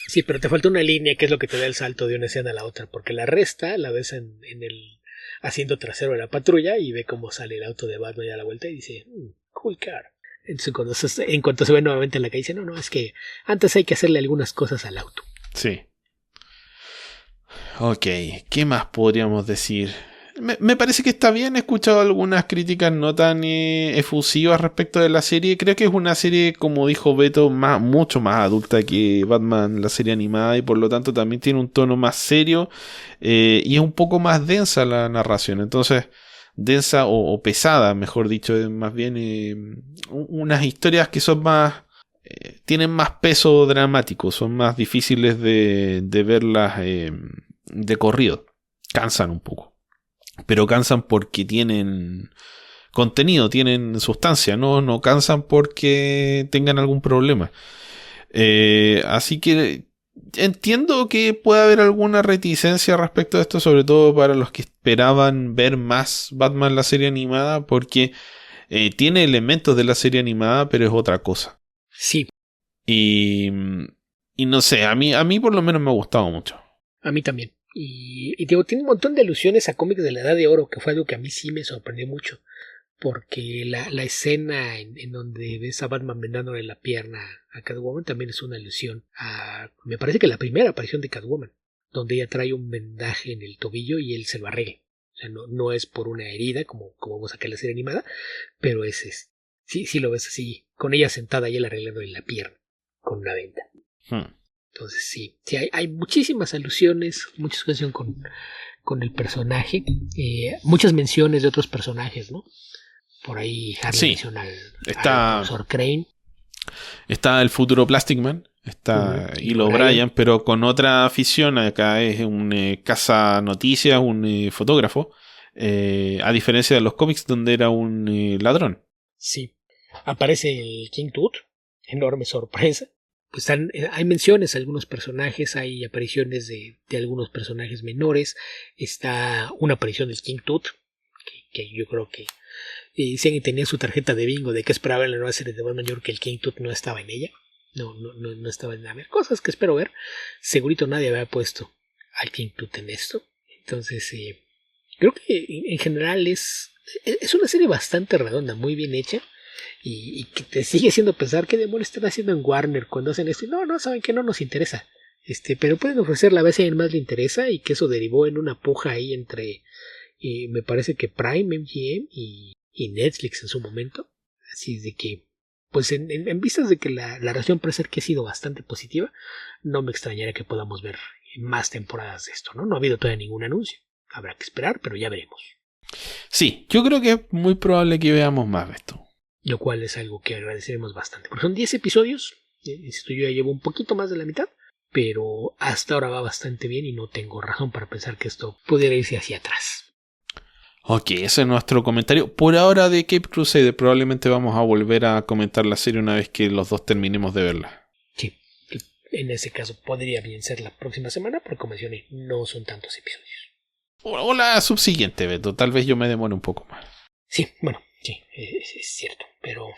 B: Sí, pero te falta una línea que es lo que te da el salto de una escena a la otra, porque la resta la ves en el asiento trasero de la patrulla y ve cómo sale el auto de Batman a la vuelta y dice, cool car. Entonces, en cuanto se ve nuevamente en la calle, dice, no, es que antes hay que hacerle algunas cosas al auto.
A: Sí. Ok, ¿qué más podríamos decir? Me parece que está bien. He escuchado algunas críticas no tan efusivas respecto de la serie. Creo que es una serie, como dijo Beto, mucho más adulta que Batman, la serie animada, y por lo tanto también tiene un tono más serio y es un poco más densa la narración. Entonces, densa o pesada, mejor dicho, más bien unas historias que son más... tienen más peso dramático, son más difíciles de verlas de corrido. Cansan un poco. Pero cansan porque tienen contenido, tienen sustancia, no cansan porque tengan algún problema. Así que entiendo que puede haber alguna reticencia respecto a esto, sobre todo para los que esperaban ver más Batman la serie animada, porque tiene elementos de la serie animada, pero es otra cosa.
B: Sí.
A: Y no sé, a mí por lo menos me ha gustado mucho.
B: A mí también. Y digo, tiene un montón de alusiones a cómics de la Edad de Oro, que fue algo que a mí sí me sorprendió mucho. Porque la escena en donde ves a Batman vendándole la pierna a Catwoman también es una alusión a, me parece que la primera aparición de Catwoman, donde ella trae un vendaje en el tobillo y él se lo arregla. O sea, no es por una herida, como vamos a sacar la serie animada, pero sí lo ves así, con ella sentada y él arreglándole la pierna con una venda. Entonces sí hay muchísimas alusiones, mucha relación con el personaje, muchas menciones de otros personajes, ¿no? Por ahí Harley menciona al profesor Crane.
A: Está el futuro Plastic Man, está Hilo O'Brien, pero con otra afición. Acá es un caza noticias, un fotógrafo, a diferencia de los cómics donde era un ladrón.
B: Sí, aparece el King Tut, enorme sorpresa. Pues hay menciones a algunos personajes, hay apariciones de algunos personajes menores, está una aparición del King Tut, que yo creo que si alguien tenía su tarjeta de bingo de qué esperaba en la nueva serie de Batman, yo creo que el King Tut no estaba en ella, no estaba en nada. Cosas que espero ver, segurito nadie había puesto al King Tut en esto, entonces creo que en general es una serie bastante redonda, muy bien hecha. Y que te sigue haciendo pensar qué demonios están haciendo en Warner cuando hacen esto. No, saben que no nos interesa. Pero pueden ofrecerla a ver si a alguien más le interesa, y que eso derivó en una puja ahí entre, me parece que Prime, MGM y Netflix en su momento. Así de que, pues en vistas de que la reacción parece ser que ha sido bastante positiva, no me extrañaría que podamos ver más temporadas de esto, ¿no? No ha habido todavía ningún anuncio. Habrá que esperar, pero ya veremos.
A: Sí, yo creo que es muy probable que veamos más de esto.
B: Lo cual es algo que agradeceremos bastante. Porque son 10 episodios. Esto yo ya llevo un poquito más de la mitad. Pero hasta ahora va bastante bien y no tengo razón para pensar que esto pudiera irse hacia atrás.
A: Ok, ese es nuestro comentario. Por ahora de Caped Crusader, probablemente vamos a volver a comentar la serie una vez que los dos terminemos de verla.
B: Sí, en ese caso podría bien ser la próxima semana, porque como mencioné, no son tantos episodios.
A: O la subsiguiente, Beto. Tal vez yo me demore un poco más.
B: Sí, bueno. Sí, es cierto, pero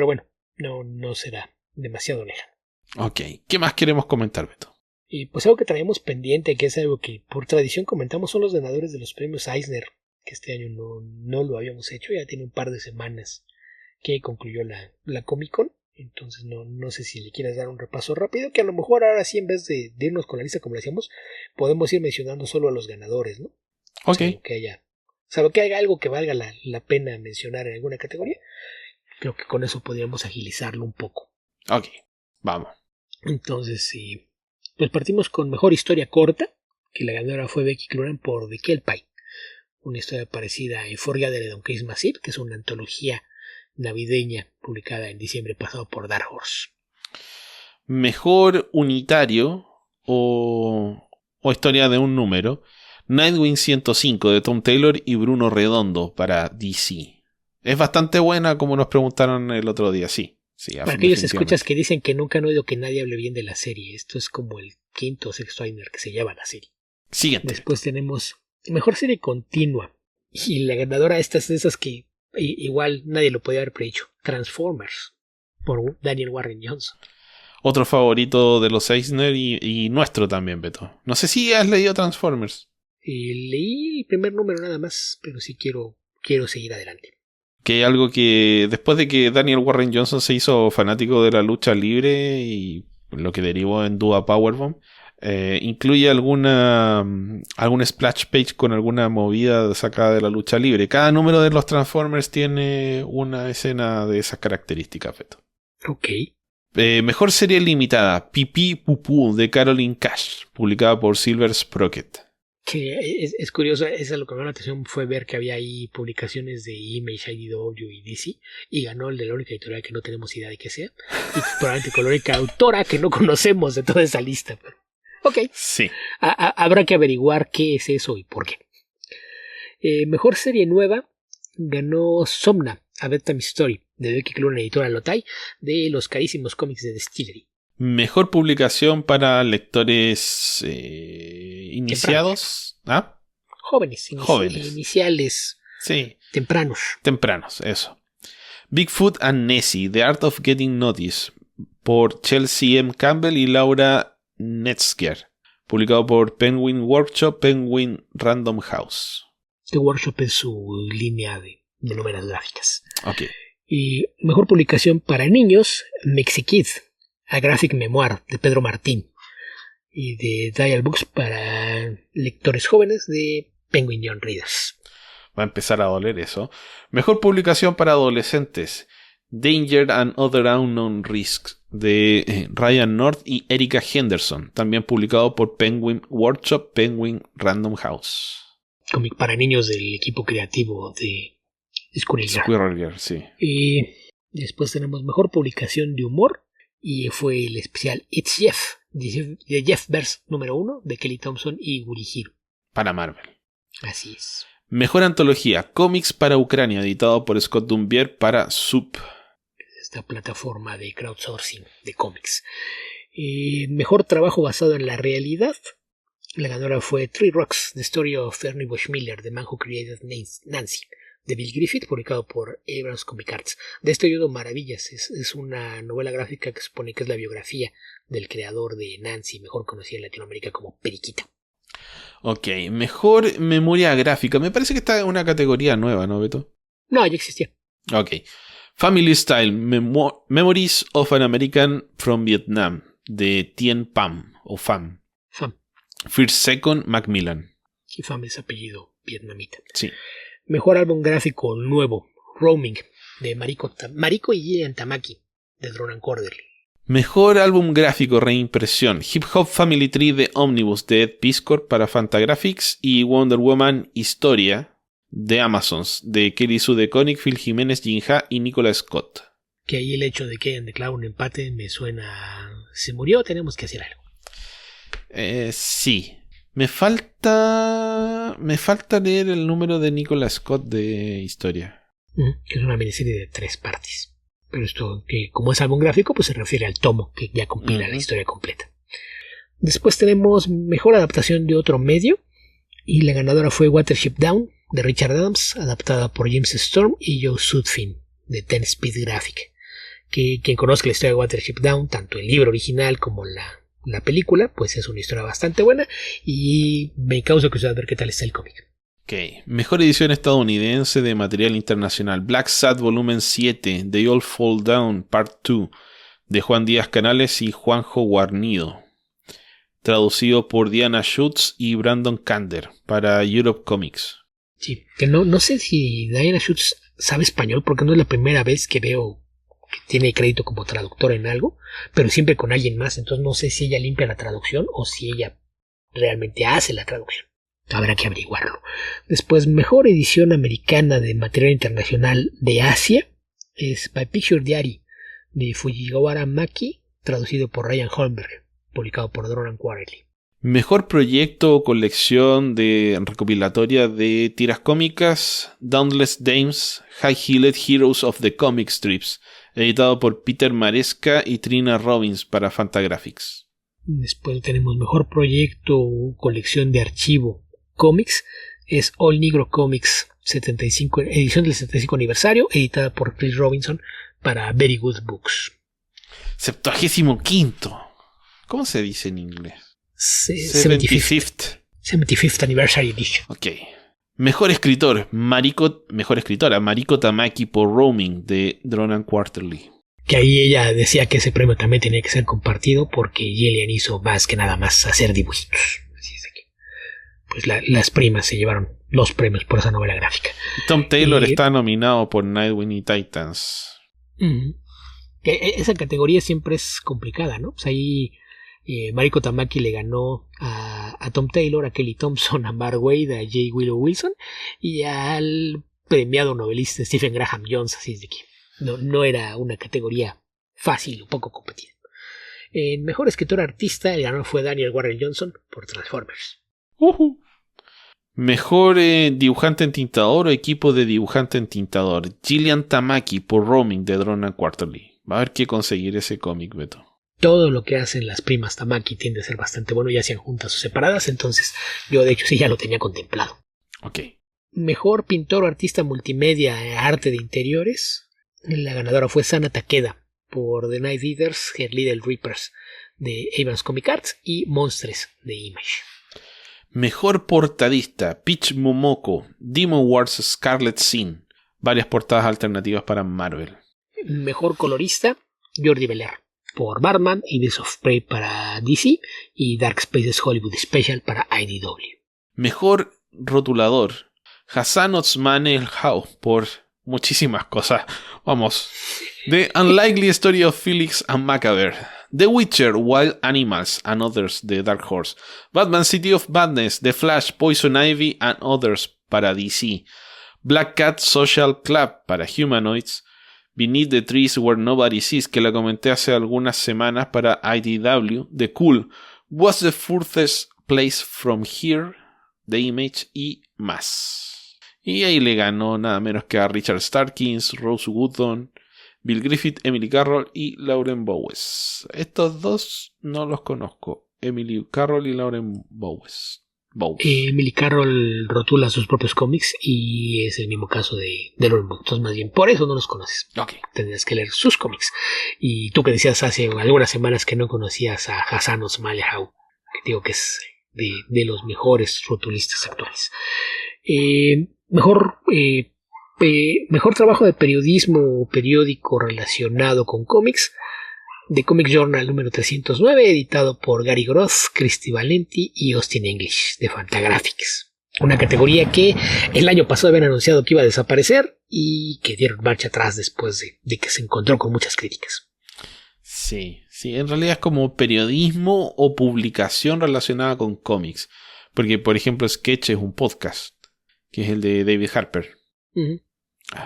B: bueno, no será demasiado lejano.
A: Ok, ¿qué más queremos comentar, Beto?
B: Y pues algo que traemos pendiente, que es algo que por tradición comentamos, son los ganadores de los premios Eisner, que este año no lo habíamos hecho, ya tiene un par de semanas que concluyó la Comic Con, entonces no sé si le quieras dar un repaso rápido, que a lo mejor ahora sí, en vez de irnos con la lista como le hacíamos, podemos ir mencionando solo a los ganadores, ¿no?
A: Ok.
B: Salvo que haya algo que valga la pena mencionar en alguna categoría, creo que con eso podríamos agilizarlo un poco.
A: Ok, vamos.
B: Entonces, pues partimos con mejor historia corta, que la ganadora fue Becky Cloonan por The Kelpie, una historia parecida a Euphoria de Don Christmas Eve, que es una antología navideña publicada en diciembre pasado por Dark Horse.
A: Mejor unitario o historia de un número. Nightwing 105 de Tom Taylor y Bruno Redondo para DC. Es bastante buena, como nos preguntaron el otro día, sí.
B: Para aquellos escuchas que dicen que nunca han oído que nadie hable bien de la serie, esto es como el quinto o sexto año en el que se llama la serie.
A: Siguiente.
B: Después tenemos mejor serie continua. Y la ganadora esta es de esas que igual nadie lo podía haber predicho. Transformers, por Daniel Warren Johnson.
A: Otro favorito de los Eisner y nuestro también, Beto. No sé si has leído Transformers.
B: Leí el primer número nada más, pero sí quiero seguir adelante.
A: Que hay algo que después de que Daniel Warren Johnson se hizo fanático de la lucha libre y lo que derivó en Dua Powerbomb, incluye algún splash page con alguna movida sacada de la lucha libre. Cada número de los Transformers tiene una escena de esas características, Beto.
B: Ok.
A: Mejor serie limitada, Pipí Pupú de Caroline Cash, publicada por Silver Sprocket.
B: Que es curioso, esa lo que me llamó la atención fue ver que había ahí publicaciones de Image, IDW y DC, y ganó el de la única editorial que no tenemos idea de que sea, y probablemente con la única autora que no conocemos de toda esa lista. Pero, ok,
A: sí.
B: Habrá que averiguar qué es eso y por qué. Mejor serie nueva ganó Somna, A Bedtime Story, de Becky Clone, editora Lotai, de los carísimos cómics de Distillery.
A: Mejor publicación para lectores iniciados. ¿Ah?
B: Jóvenes. Iniciales.
A: Sí.
B: Tempranos,
A: eso. Bigfoot and Nessie, The Art of Getting Noticed, por Chelsea M. Campbell y Laura Netzger. Publicado por Penguin Workshop, Penguin Random House.
B: The Workshop es su línea de novelas gráficas.
A: Ok.
B: Y mejor publicación para niños, Mexikid, A Graphic Memoir, de Pedro Martín. Y de Dial Books para lectores jóvenes, de Penguin Young Readers.
A: Va a empezar a doler eso. Mejor publicación para adolescentes, Danger and Other Unknown Risks, de Ryan North y Erika Henderson. También publicado por Penguin Workshop, Penguin Random House.
B: Cómic para niños del equipo creativo de Squirrel
A: Girl, sí.
B: Y después tenemos mejor publicación de humor. Y fue el especial It's Jeff, de Jeff Verse número 1, de Kelly Thompson y Guri Hiro.
A: Para Marvel.
B: Así es.
A: Mejor antología, Cómics para Ucrania, editado por Scott Dumbier para SUP.
B: Esta plataforma de crowdsourcing de cómics. Mejor trabajo basado en la realidad. La ganadora fue Three Rocks, The Story of Ernie Bushmiller, The Man Who Created Nancy, de Bill Griffith, publicado por Abrams Comic Arts. De esto he oído maravillas. Es una novela gráfica que supone que es la biografía del creador de Nancy, mejor conocida en Latinoamérica como Periquita.
A: Ok, mejor memoria gráfica. Me parece que está en una categoría nueva, ¿no, Beto?
B: No, ya existía.
A: Ok. Family Style, Memories of an American from Vietnam, de Tien Pham, o Pham. First Second, Macmillan.
B: Y Pham es apellido vietnamita.
A: Sí.
B: Mejor álbum gráfico nuevo, Roaming, de Mariko y Gillian Tamaki, de Drone and Corder.
A: Mejor álbum gráfico reimpresión, Hip Hop Family Tree de Omnibus de Ed Piscor para Fantagraphics y Wonder Woman Historia de Amazons de Kelly Sue DeConnick, Phil Jiménez, Jin Ha y Nicola Scott.
B: Que ahí el hecho de que hayan declarado un empate me suena... Se murió, tenemos que hacer algo.
A: Sí. Me falta leer el número de Nicola Scott de Historia.
B: Que es una miniserie de 3 partes. Pero esto, que como es álbum gráfico, pues se refiere al tomo que ya compila la historia completa. Después tenemos mejor adaptación de otro medio. Y la ganadora fue Watership Down, de Richard Adams, adaptada por James Storm y Joe Sudfin, de Ten Speed Graphic. Que quien conozca la historia de Watership Down, tanto el libro original como la película, pues es una historia bastante buena y me causa curiosidad ver qué tal está el cómic.
A: Ok, mejor edición estadounidense de material internacional, Black Sad Volumen 7, They All Fall Down Part 2, de Juan Díaz Canales y Juanjo Guarnido, traducido por Diana Schutz y Brandon Kander para Europe Comics.
B: Sí, que no sé si Diana Schutz sabe español porque no es la primera vez que veo que tiene crédito como traductora en algo, pero siempre con alguien más, entonces no sé si ella limpia la traducción o si ella realmente hace la traducción. Habrá que averiguarlo. Después, mejor edición americana de material internacional de Asia es By Picture Diary de Fujiwara Maki, traducido por Ryan Holmberg, publicado por Drone and Quarterly.
A: Mejor proyecto o colección de recopilatoria de tiras cómicas, Dauntless Dames, High-Heeled Heroes of the Comic Strips, editado por Peter Maresca y Trina Robbins para Fantagraphics.
B: Después tenemos mejor proyecto o colección de archivo cómics, es All Negro Comics 75, edición del 75 aniversario, editada por Chris Robinson para Very Good Books.
A: 75º. ¿Cómo se dice en inglés?
B: 75th Anniversary Edition.
A: Ok. Mejor escritora, Mariko Tamaki por Roaming de Dronan Quarterly.
B: Que ahí ella decía que ese premio también tenía que ser compartido porque Gillian hizo más que nada más hacer dibujitos. Así es que, pues las primas se llevaron los premios por esa novela gráfica.
A: Tom Taylor está nominado por Nightwing y Titans.
B: Esa categoría siempre es complicada, ¿no? Pues ahí Mariko Tamaki le ganó a Tom Taylor, a Kelly Thompson, a Mark Waid, a J. Willow Wilson y al premiado novelista Stephen Graham Jones. Así es de que no era una categoría fácil o poco competida. En mejor escritor artista el ganador fue Daniel Warren Johnson por Transformers.
A: Mejor dibujante entintador o equipo de dibujante entintador, Gillian Tamaki por Roaming de Dronan Quarterly. Va a haber que conseguir ese cómic, Beto.
B: Todo lo que hacen las primas Tamaki tiende a ser bastante bueno, ya sean juntas o separadas, entonces yo de hecho sí ya lo tenía contemplado.
A: Ok.
B: Mejor pintor o artista multimedia, arte de interiores, la ganadora fue Sana Takeda por The Night Eaters, Her Little Reapers de Evans Comic Arts y Monstres de Image.
A: Mejor portadista, Peach Momoko, Demon Wars Scarlet Sin. Varias portadas alternativas para Marvel.
B: Mejor colorista, Jordi Belair por Batman y Birds of Prey para DC y Dark Spaces Hollywood Special para IDW.
A: Mejor rotulador, Hassan Otsmane El Hau por muchísimas cosas. Vamos. The Unlikely Story of Felix and Macabre, The Witcher, Wild Animals and Others de Dark Horse, Batman City of Badness, The Flash, Poison Ivy and Others para DC, Black Cat Social Club para Humanoids, Beneath the Trees Where Nobody Sees, que la comenté hace algunas semanas para IDW, The Cool, What's the Furthest Place From Here, The Image y más. Y ahí le ganó nada menos que a Richard Starkins, Rose Woodon, Bill Griffith, Emily Carroll y Lauren Bowes. Estos dos no los conozco, Emily Carroll y Lauren Bowes.
B: Emily Carroll rotula sus propios cómics y es el mismo caso de Lauren Bowes. Entonces, más bien, por eso no los conoces.
A: Okay.
B: Tendrías que leer sus cómics. Y tú que decías hace algunas semanas que no conocías a Hassan Otsmane El Hau, que digo que es de los mejores rotulistas actuales. Mejor trabajo de periodismo o periódico relacionado con cómics, The Comic Journal número 309, editado por Gary Groth, Christy Valenti y Austin English de Fantagraphics. Una categoría que el año pasado habían anunciado que iba a desaparecer y que dieron marcha atrás después de que se encontró con muchas críticas.
A: Sí, en realidad es como periodismo o publicación relacionada con cómics. Porque, por ejemplo, Sketch es un podcast, que es el de David Harper.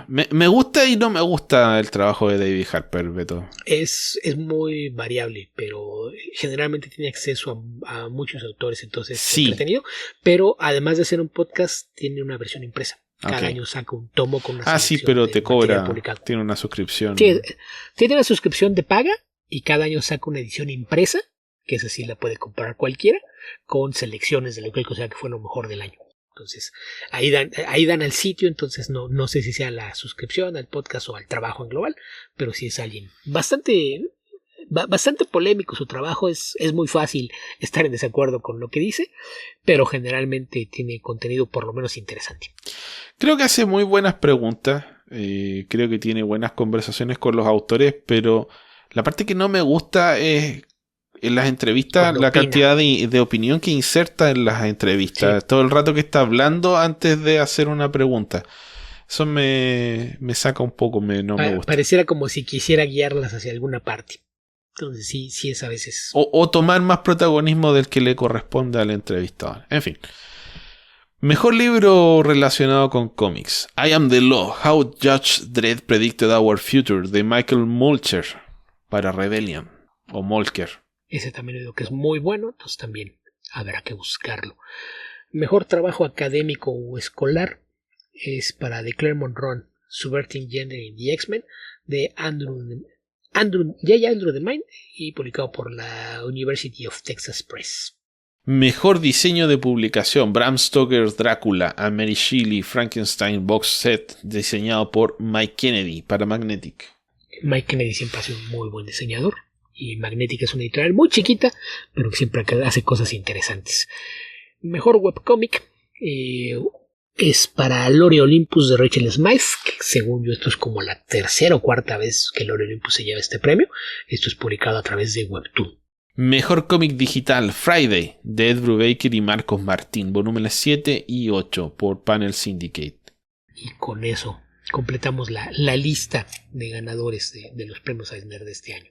A: Me gusta y no me gusta el trabajo de David Harper, Beto.
B: Es muy variable, pero generalmente tiene acceso a muchos autores, entonces es entretenido. Pero además de ser un podcast, tiene una versión impresa. Cada año saca un tomo con una
A: selección. Sí, pero te cobra, tiene una suscripción.
B: Sí, tiene una suscripción de paga y cada año saca una edición impresa, que esa sí la puede comprar cualquiera, con selecciones de lo que él considera que fue lo mejor del año. Entonces, ahí dan al sitio, entonces no sé si sea la suscripción al podcast o al trabajo en global, pero sí es alguien bastante polémico su trabajo, es muy fácil estar en desacuerdo con lo que dice, pero generalmente tiene contenido por lo menos interesante.
A: Creo que hace muy buenas preguntas, creo que tiene buenas conversaciones con los autores, pero la parte que no me gusta es en las entrevistas, la cantidad de opinión que inserta en las entrevistas. Sí. Todo el rato que está hablando antes de hacer una pregunta. Eso me saca un poco, no me gusta.
B: Pareciera como si quisiera guiarlas hacia alguna parte. Entonces sí es a veces...
A: O tomar más protagonismo del que le corresponde al entrevistador. En fin. Mejor libro relacionado con cómics. I Am the Law, How Judge Dredd Predicted Our Future, de Michael Molcher, para Rebellion, o Molker.
B: Ese también digo que es muy bueno, entonces también habrá que buscarlo. Mejor trabajo académico o escolar es para The Claremont Run, Subverting Gender in the X-Men, de Andrew DeMine y publicado por la University of Texas Press.
A: Mejor diseño de publicación: Bram Stoker's Drácula, a Mary Shelley Frankenstein Box Set, diseñado por Mike Kennedy para Magnetic.
B: Mike Kennedy siempre ha sido un muy buen diseñador, y Magnetic es una editorial muy chiquita, pero que siempre hace cosas interesantes. Mejor webcomic es para Lore Olympus de Rachel Smythe, que según yo esto es como la tercera o cuarta vez que Lore Olympus se lleva este premio. Esto es publicado a través de Webtoon.
A: Mejor cómic digital: Friday, de Ed Brubaker y Marcos Martín, volúmenes 7 y 8 por Panel Syndicate.
B: Y con eso completamos la lista de ganadores de los premios Eisner de este año.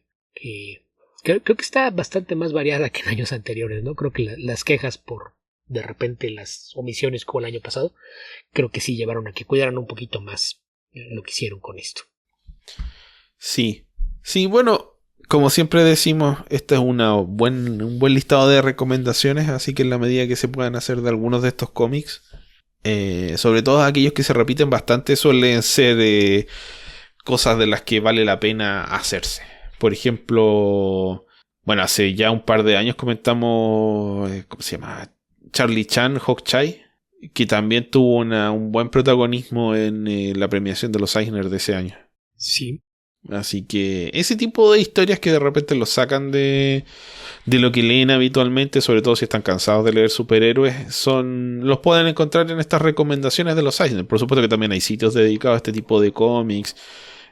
B: Creo que está bastante más variada que en años anteriores, ¿no? Creo que las quejas por de repente las omisiones como el año pasado, creo que sí llevaron a que cuidaran un poquito más lo que hicieron con esto.
A: Sí, bueno, como siempre decimos, este es un buen listado de recomendaciones, así que en la medida que se puedan hacer de algunos de estos cómics, sobre todo aquellos que se repiten bastante, suelen ser cosas de las que vale la pena hacerse. Por ejemplo, bueno, hace ya un par de años comentamos, ¿cómo se llama? Charlie Chan, Hawkeye, que también tuvo un buen protagonismo en la premiación de los Eisner de ese año.
B: Sí.
A: Así que ese tipo de historias que de repente los sacan de lo que leen habitualmente, sobre todo si están cansados de leer superhéroes, los pueden encontrar en estas recomendaciones de los Eisner. Por supuesto que también hay sitios dedicados a este tipo de cómics,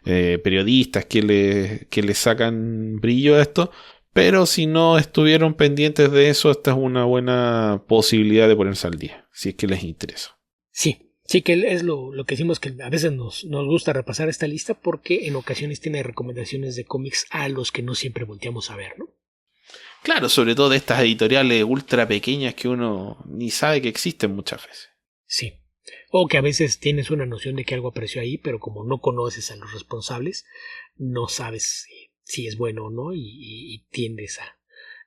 A: periodistas que le sacan brillo a esto. Pero si no estuvieron pendientes de eso, esta es una buena posibilidad de ponerse al día, si es que les interesa.
B: Sí, que es lo que decimos, que a veces nos gusta repasar esta lista porque en ocasiones tiene recomendaciones de cómics a los que no siempre volteamos a ver, ¿no?
A: Claro, sobre todo de estas editoriales ultra pequeñas que uno ni sabe que existen muchas veces.
B: Sí, o que a veces tienes una noción de que algo apareció ahí, pero como no conoces a los responsables, no sabes si es bueno o no, y tiendes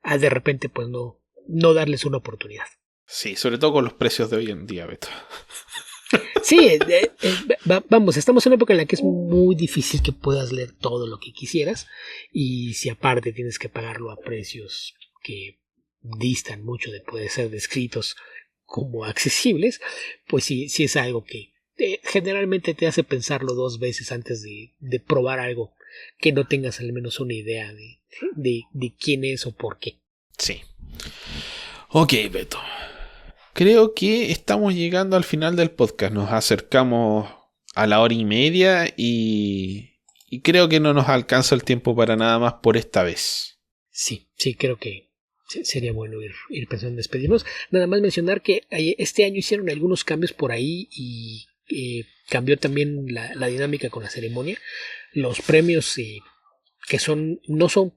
B: a de repente pues no darles una oportunidad.
A: Sí, sobre todo con los precios de hoy en día, Beto.
B: Sí, vamos, estamos en una época en la que es muy difícil que puedas leer todo lo que quisieras, y si aparte tienes que pagarlo a precios que distan mucho de poder ser descritos como accesibles, pues sí es algo que generalmente te hace pensarlo dos veces antes de probar algo que no tengas al menos una idea de quién es o por qué.
A: Sí. Ok, Beto. Creo que estamos llegando al final del podcast. Nos acercamos a la 1:30 y creo que no nos alcanza el tiempo para nada más por esta vez.
B: Sí, creo que sería bueno ir pensando en despedirnos. Nada más mencionar que este año hicieron algunos cambios por ahí y cambió también la dinámica con la ceremonia. Los premios que no son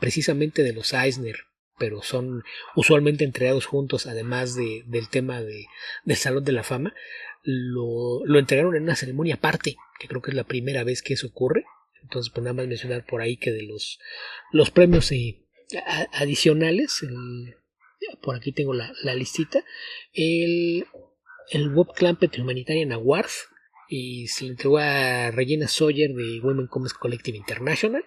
B: precisamente de los Eisner, pero son usualmente entregados juntos, además del tema del Salón de la Fama, lo entregaron en una ceremonia aparte, que creo que es la primera vez que eso ocurre. Entonces, pues nada más mencionar por ahí que de los premios adicionales, por aquí tengo la listita, el Bob Clampett Humanitarian Award, y se le entregó a Regina Sawyer de Women Comics Collective International.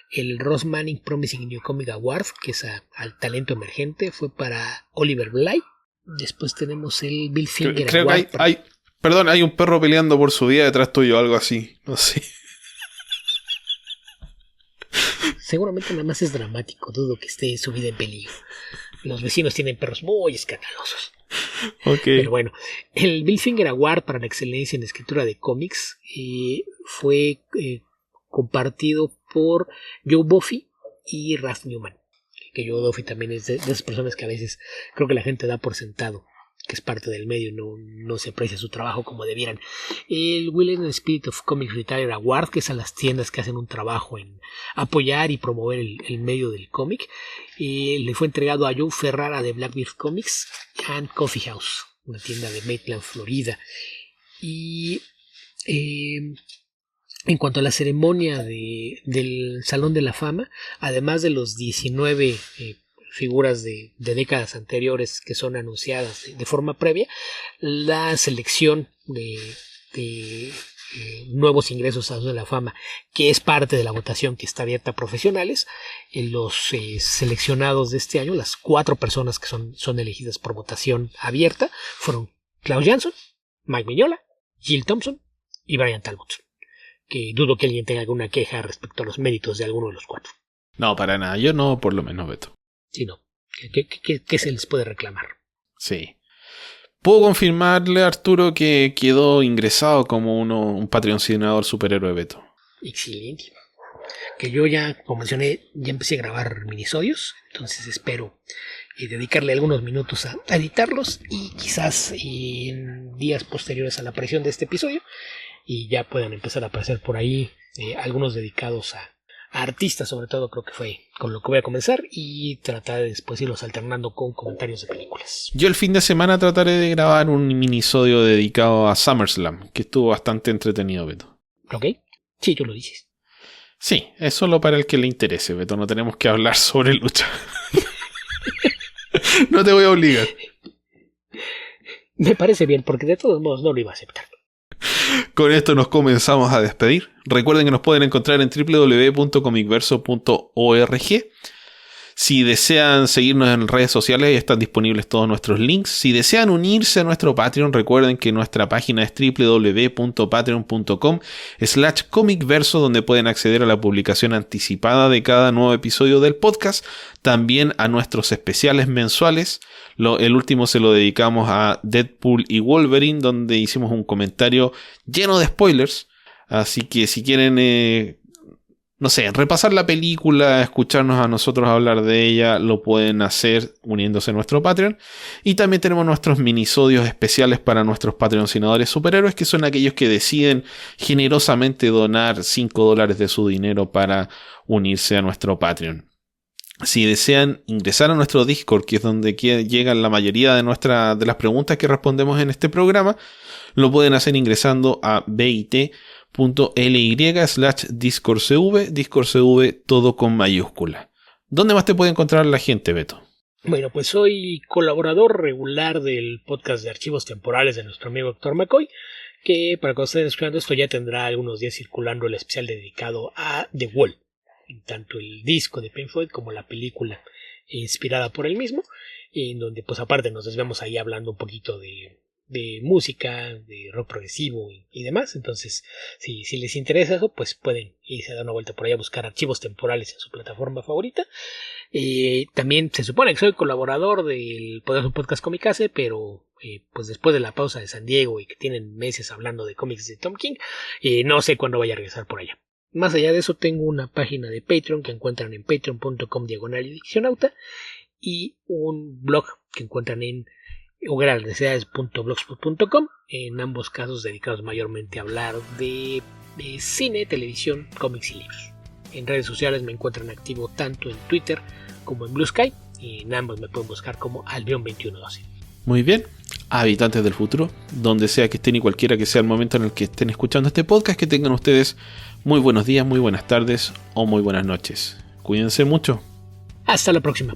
B: El Ross Manning Promising New Comic Award, que es al talento emergente, fue para Oliver Bly. Después tenemos el Bill Finger
A: Creo
B: Award.
A: Perdón, hay un perro peleando por su vida detrás tuyo, algo así. No sé.
B: Seguramente nada más es dramático, dudo que esté su vida en peligro. Los vecinos tienen perros muy escandalosos.
A: Okay.
B: Pero bueno, el Bill Finger Award para la excelencia en escritura de cómics fue compartido por Joe Buffy y Ralph Newman. Que Joe Buffy también es de esas personas que a veces creo que la gente da por sentado que es parte del medio, no se aprecia su trabajo como debieran. El Will and Spirit of Comics Retailer Award, que es a las tiendas que hacen un trabajo en apoyar y promover el medio del cómic, le fue entregado a Joe Ferrara de Blackbeard Comics and Coffee House, una tienda de Maitland, Florida. Y en cuanto a la ceremonia del Salón de la Fama, además de los 19 figuras de décadas anteriores que son anunciadas de forma previa, la selección de nuevos ingresos a la fama, que es parte de la votación que está abierta a profesionales. Los seleccionados de este año, las 4 personas que son elegidas por votación abierta, fueron Klaus Jansson, Mike Mignola, Jill Thompson y Brian Talbot, que dudo que alguien tenga alguna queja respecto a los méritos de alguno de los 4.
A: No, para nada, yo no, por lo menos, Beto.
B: Sí, no. ¿Qué se les puede reclamar?
A: Sí. Puedo confirmarle a Arturo que quedó ingresado como un patrocinador superhéroe, Beto.
B: Excelente. Que yo ya, como mencioné, ya empecé a grabar minisodios, entonces espero dedicarle algunos minutos a editarlos y quizás en días posteriores a la aparición de este episodio y ya puedan empezar a aparecer por ahí algunos dedicados a artistas, sobre todo creo que fue con lo que voy a comenzar, y tratar de después irlos alternando con comentarios de películas.
A: Yo el fin de semana trataré de grabar un minisodio dedicado a SummerSlam, que estuvo bastante entretenido, Beto.
B: ¿Ok? Sí, tú lo dices.
A: Sí, es solo para el que le interese, Beto, no tenemos que hablar sobre lucha. No te voy a obligar.
B: Me parece bien, porque de todos modos no lo iba a aceptar.
A: Con esto nos comenzamos a despedir. Recuerden que nos pueden encontrar en www.comicverso.org. Si desean seguirnos en redes sociales, ahí están disponibles todos nuestros links. Si desean unirse a nuestro Patreon, recuerden que nuestra página es www.patreon.com/comicverso, donde pueden acceder a la publicación anticipada de cada nuevo episodio del podcast, también a nuestros especiales mensuales. El último se lo dedicamos a Deadpool y Wolverine, donde hicimos un comentario lleno de spoilers. Así que si quieren no sé, repasar la película, escucharnos a nosotros hablar de ella, lo pueden hacer uniéndose a nuestro Patreon. Y también tenemos nuestros minisodios especiales para nuestros patrocinadores superhéroes, que son aquellos que deciden generosamente donar $5 de su dinero para unirse a nuestro Patreon. Si desean ingresar a nuestro Discord, que es donde llegan la mayoría de las preguntas que respondemos en este programa, lo pueden hacer ingresando a bit.ly/discordcv, discordcv todo con mayúscula. ¿Dónde más te puede encontrar la gente, Beto?
B: Bueno, pues soy colaborador regular del podcast de archivos temporales de nuestro amigo Héctor McCoy, que para cuando estén escuchando esto ya tendrá algunos días circulando el especial dedicado a The Wall, tanto el disco de Pink Floyd como la película inspirada por él mismo, en donde pues aparte nos desvemos ahí hablando un poquito de música, de rock progresivo y demás. Entonces si les interesa eso, pues pueden irse a dar una vuelta por ahí a buscar archivos temporales en su plataforma favorita. También se supone que soy colaborador del podcast Comicase, pero pues después de la pausa de San Diego y que tienen meses hablando de cómics de Tom King, no sé cuándo vaya a regresar por allá. Más allá de eso, tengo una página de Patreon que encuentran en patreon.com/diccionauta y un blog que encuentran en hoguerasdeseades.blogspot.com, en ambos casos dedicados mayormente a hablar de cine, televisión, cómics y libros. En redes sociales me encuentran activo tanto en Twitter como en Blue Sky, y en ambos me pueden buscar como Albion2112.
A: Muy bien, habitantes del futuro, donde sea que estén y cualquiera que sea el momento en el que estén escuchando este podcast, que tengan ustedes muy buenos días, muy buenas tardes o muy buenas noches. Cuídense mucho.
B: Hasta la próxima.